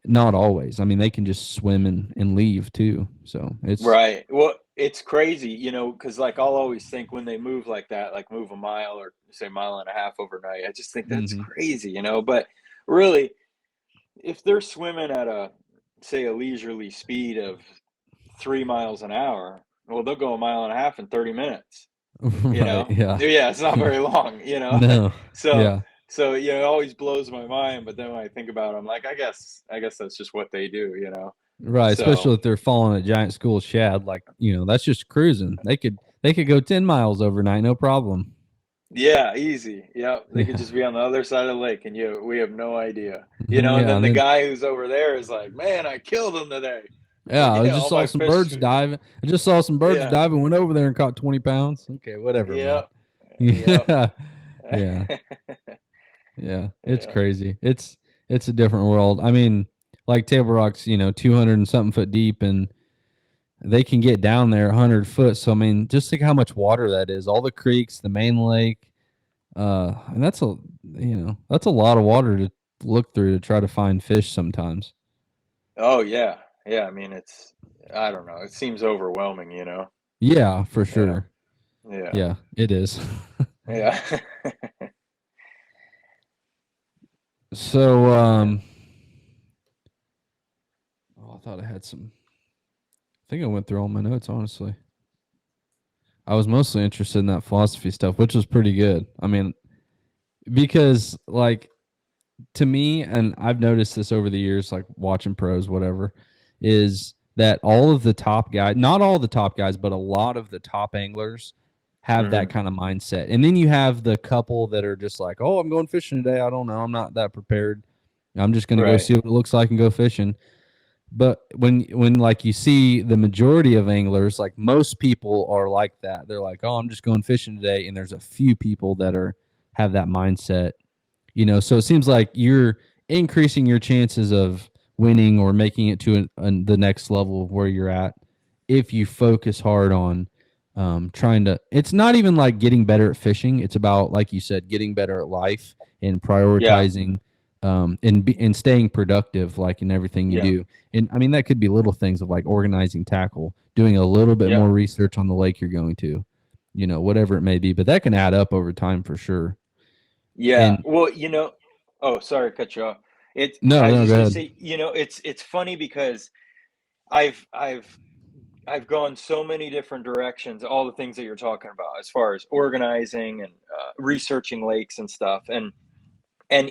not always. I mean, they can just swim and leave too. So it's Right. Well, it's crazy, you know, because like I'll always think when they move like that, like move a mile or say mile and a half overnight, I just think that's mhm. crazy, you know. But really, if they're swimming at a say a leisurely speed of 3 miles an hour, well, they'll go a mile and a half in 30 minutes, you Right. know? Yeah. Yeah, it's not very long, you know? No. So Yeah. so you know, it always blows my mind, but then when I think about it, I'm like, I guess that's just what they do, you know? Right. So Especially if they're following a giant school shad, like, you know, that's just cruising. They could go 10 miles overnight, no problem. yeah, easy. Yeah, they could Yeah. just be on the other side of the lake, and we have no idea, you know. And Yeah. then And the then guy who's over there is like, "Man, I killed him today." yeah, You I know, just all saw my some fish. birds diving. I just saw some birds Yeah, diving, went over there and caught 20 pounds. Okay, whatever, man. yep, yep. Yeah. Yeah. Yeah. It's Yeah. crazy. It's a different world. I mean, like Table Rock's, you know, 200 and something foot deep, and they can get down there 100 foot. So I mean, just think how much water that is. All the creeks, the main lake, and that's a lot of water to look through to try to find fish sometimes. Oh yeah, yeah. I mean, I don't know. It seems overwhelming, you know. Yeah, for Yeah, sure. yeah, Yeah, it is. yeah, So, yeah. oh, I thought I had some. I think I went through all my notes, honestly. I was mostly interested in that philosophy stuff, which was pretty good. I mean, because like to me, and I've noticed this over the years, like watching pros, whatever, is that all of the top guys, not all the top guys, but a lot of the top anglers have that Hmm. kind of mindset. And then you have the couple that are just like, oh, I'm going fishing today. I don't know. I'm not that prepared. I'm just going to go Right. see what it looks like and go fishing. But when like you see the majority of anglers, like most people are like that. They're like, "Oh, I'm just going fishing today," and there's a few people that are have that mindset, you know. So it seems like you're increasing your chances of winning or making it to the next level of where you're at if you focus hard on trying to. It's not even like getting better at fishing. It's about, like you said, getting better at life and Yeah. prioritizing and staying productive, like in everything you Yeah. do. And I mean, that could be little things of like organizing tackle, doing a little bit Yeah. more research on the lake you're going to, you know, whatever it may be. But that can add up over time for sure. Yeah. And Well, you know. Oh, sorry to cut you off. no, I was no, go just gonna ahead. say, you know, it's funny because I've I've I've gone so many different directions, all the things that you're talking about, as far as organizing and researching lakes and stuff, and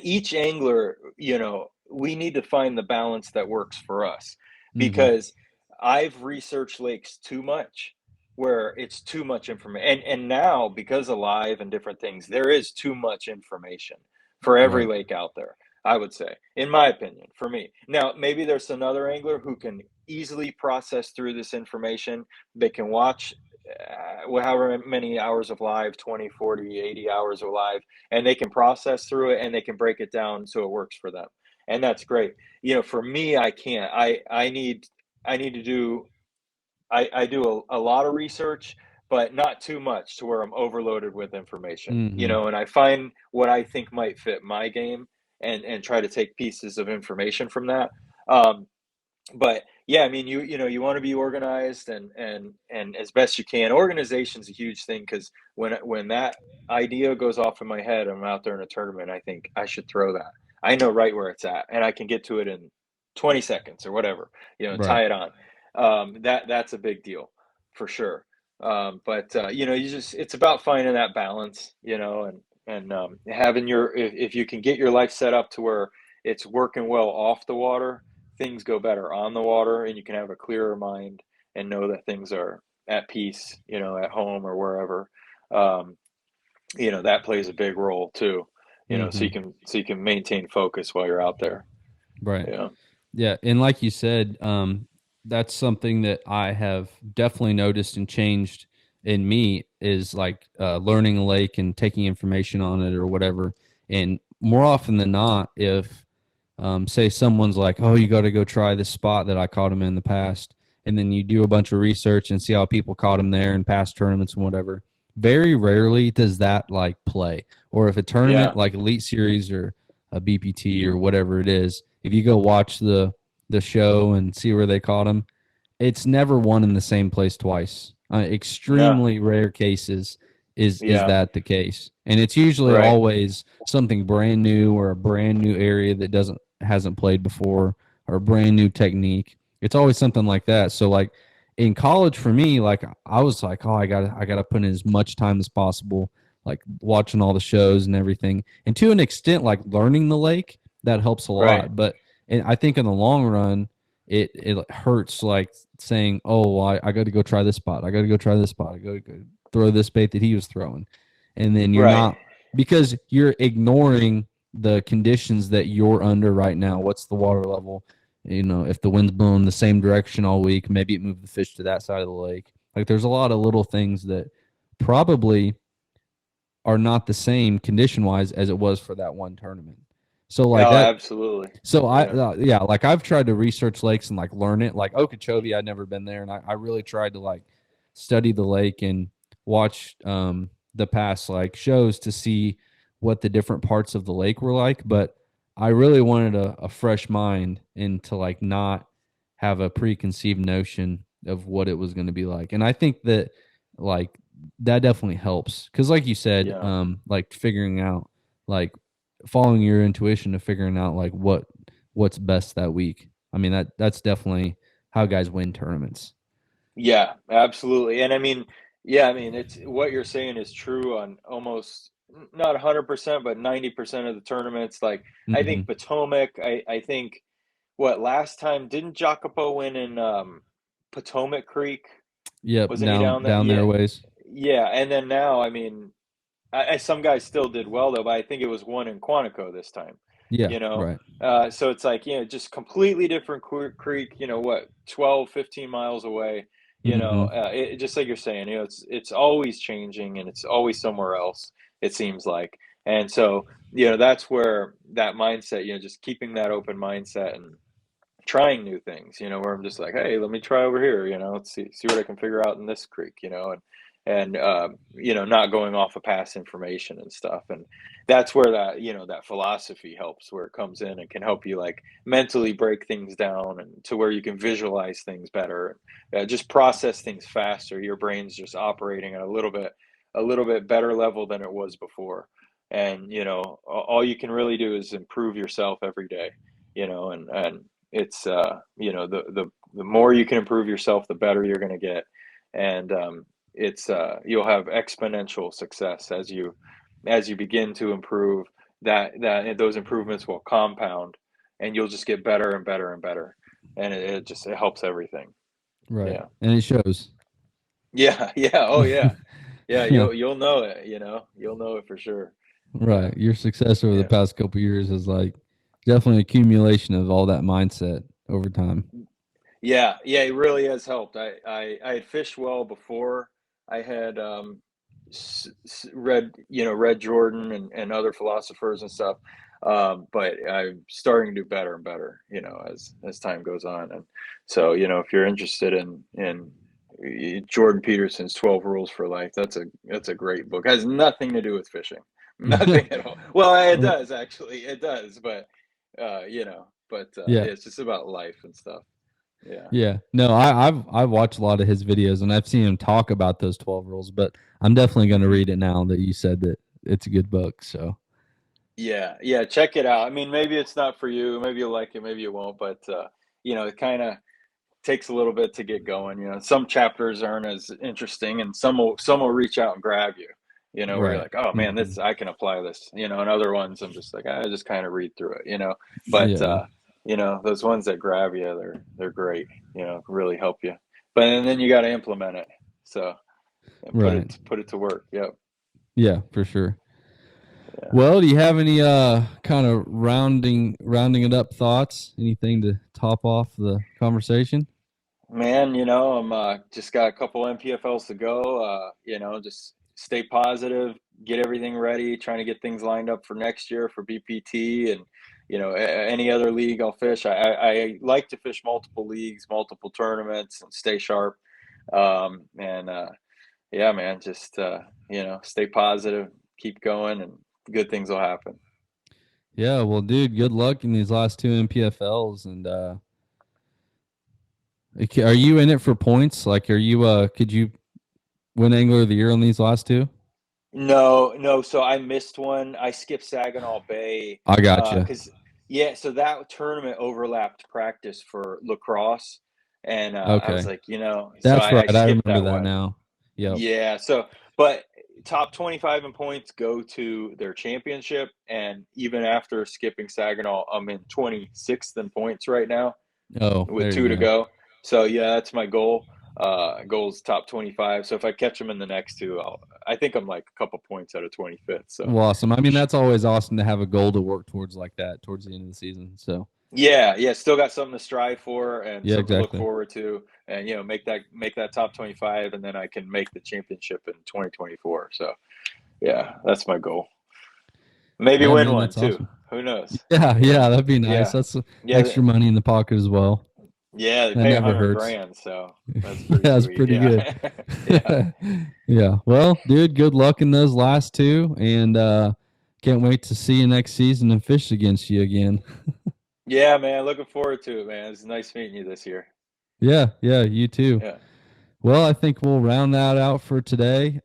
each angler, you know, we need to find the balance that works for us, Mm-hmm. because I've researched lakes too much, where it's too much information, and now because of live and different things, there is too much information for every Right. lake out there, I would say, in my opinion, for me. Now maybe there's another angler who can easily process through this information. They can watch however many hours of live, 20, 40, 80 hours of live, and they can process through it and they can break it down so it works for them, and that's great. You know, for me, I can't. I need to do. I do a lot of research, but not too much to where I'm overloaded with information, you Mm-hmm. know, and I find what I think might fit my game, and try to take pieces of information from that. um, but yeah, I mean, you know, you want to be organized, and as best you can. Organization's a huge thing, because when that idea goes off in my head, I'm out there in a tournament, I think I should throw that. I know right where it's at, and I can get to it in 20 seconds or whatever, you know, Right. tie it on. That's a big deal for sure. But you know, it's about finding that balance, you know, and having if you can get your life set up to where it's working well off the water, things go better on the water, and you can have a clearer mind and know that things are at peace, you know, at home or wherever. um, you know, that plays a big role too, you know, Mm-hmm. so you can maintain focus while you're out there. Right. Yeah. Yeah. And like you said, that's something that I have definitely noticed and changed in me is like learning a lake and taking information on it or whatever. And more often than not, if say someone's like, "Oh, you got to go try this spot that I caught him in the past," and then you do a bunch of research and see how people caught him there in past tournaments and whatever. very rarely does that like play. Or if a tournament Yeah. like Elite Series or a BPT or whatever it is, if you go watch the show and see where they caught them, it's never one in the same place twice. No. Extremely rare cases is Yeah. that the case, and it's usually Right. always something brand new or a brand new area that doesn't hasn't played before or a brand new technique. It's always something like that. So like in college for me, like I was like, oh, I gotta put in as much time as possible, like watching all the shows and everything, and to an extent, like learning the lake that helps a Right. lot. But and I think in the long run, it hurts like saying, "Oh, well, I got to go try this spot. I got to go try this spot. I got to go throw this bait that he was throwing," and then you're Right. not because you're ignoring the conditions that you're under right now. What's the water level? You know, if the wind's blowing the same direction all week, maybe it moved the fish to that side of the lake. Like, there's a lot of little things that probably are not the same condition wise as it was for that one tournament. So like Oh, that absolutely. so I Yeah. yeah, like I've tried to research lakes and like learn it. Like Okeechobee, I'd never been there, and I really tried to like study the lake and watch the past like shows to see what the different parts of the lake were like. But I really wanted a fresh mind and to like not have a preconceived notion of what it was going to be like. And I think that like that definitely helps because like you said, Yeah. like figuring out like following your intuition to figuring out like what's best that week. I mean that's definitely how guys win tournaments. Yeah, absolutely. And I mean, yeah, I mean, it's what you're saying is true on almost not 100%, but 90% of the tournaments. Like, I think Hmm. Potomac, I think what last time didn't Jacopo win in Potomac Creek? Yep, Wasn't he down there? down their Yeah. ways. Yeah. And then now, I mean, some guys still did well though, but I think it was one in Quantico this time, Yeah, you know? right. So it's like, just completely different creek, what, 12, 15 miles away, Hmm. just like you're saying, it's always changing and it's always somewhere else, it seems like. And so, that's where that mindset, just keeping that open mindset and trying new things, where I'm just like, hey, let me try over here, let's see what I can figure out in this creek, and not going off of past information and stuff. And that's where that philosophy helps, where it comes in and can help you like mentally break things down and to where you can visualize things better, just process things faster. Your brain's just operating at a little bit better level than it was before. And all you can really do is improve yourself every day, and it's the more you can improve yourself, the better you're going to get. And it's you'll have exponential success as you begin to improve. That those improvements will compound, and you'll just get better and better and better. And it helps everything. Right. Yeah. And it shows. Yeah. Yeah. Oh yeah. Yeah. You'll know it. You'll know it for sure. Yeah. Right. Your success over the Yeah. past couple years is like definitely accumulation of all that mindset over time. Yeah, yeah, it really has helped. I had fished well before. I had read Jordan and other philosophers and stuff. But I'm starting to do better and better, as time goes on. And so, if you're interested in Jordan Peterson's 12 Rules for Life, that's a great book. It has nothing to do with fishing, nothing at all. Well, it does actually, it does, but Yeah. it's just about life and stuff. Yeah. Yeah. No, I've watched a lot of his videos and I've seen him talk about those 12 rules, but I'm definitely going to read it now that you said that it's a good book. So, Yeah, yeah, check it out. I mean, maybe it's not for you, maybe you'll like it, maybe you won't, but, it kinda takes a little bit to get going. Some chapters aren't as interesting, and some will reach out and grab you, where you're right. like, "Oh, man, Hmm. this I can apply this," and other ones, I'm just like, "I just kinda read through it." But, Yeah. those ones that grab you, they're great, really help you. But and then you gotta implement it, so, and Right. put it to work. Yep. Yeah, for sure. Yeah. Well, do you have any kind of rounding it up thoughts? Anything to top off the conversation? Man, I'm just got a couple NPFLs to go. Just stay positive, get everything ready, trying to get things lined up for next year for BPT and any other league I'll fish. I like to fish multiple leagues, multiple tournaments, and stay sharp. And yeah, man, just stay positive, keep going, and good things will happen. Yeah, well, dude, good luck in these last two MPFLs. And are you in it for points? Like, are you could you win Angler of the Year on these last two? No, no. So I missed one. I skipped Saginaw Bay I gotcha. because yeah. So that tournament overlapped practice for lacrosse, and I was Okay, like, so that's right. I I skipped remember that that one. now. Yep. Yeah. So, but top 25 in points go to their championship, and even after skipping Saginaw, I'm in 26th in points right now Oh, with there two you to go. go. So yeah, that's my goal. Goal's top 25. So if I catch them in the next two, I think I'm like a couple points out of 25th. So Well, awesome. I mean, that's always awesome to have a goal to work towards like that towards the end of the season. So, yeah, yeah, still got something to strive for and yeah, something to look exactly. forward to, and make that top 25, and then I can make the championship in 2024. So yeah, that's my goal. Maybe Yeah, win man, one that's too. awesome. Who knows? Yeah, You know? yeah, that'd be nice. Yeah, That's yeah, extra money in the pocket as well. yeah. They That pay a never hundred hurts. grand, so that's Yeah, pretty that's sweet. pretty good. Yeah, yeah, Yeah. Well, dude, good luck in those last two, and can't wait to see you next season and fish against you again. yeah, man. Looking forward to it, man. It's nice meeting you this year. Yeah, yeah, you too. Yeah. Well, I think we'll round that out for today.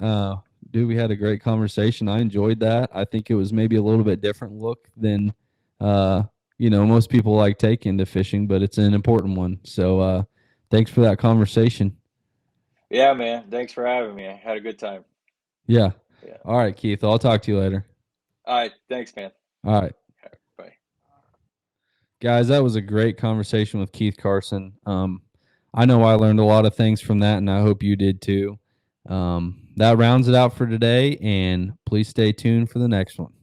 Dude, we had a great conversation. I enjoyed that. I think it was maybe a little bit different look than uh, most people like taking to fishing, but it's an important one. So thanks for that conversation. Yeah, man. Thanks for having me. I had a good time. Yeah. Yeah. All right, Keith. I'll talk to you later. All right. Thanks, man. All right. Bye. Guys, that was a great conversation with Keith Carson. I know I learned a lot of things from that, and I hope you did too. That rounds it out for today, and please stay tuned for the next one.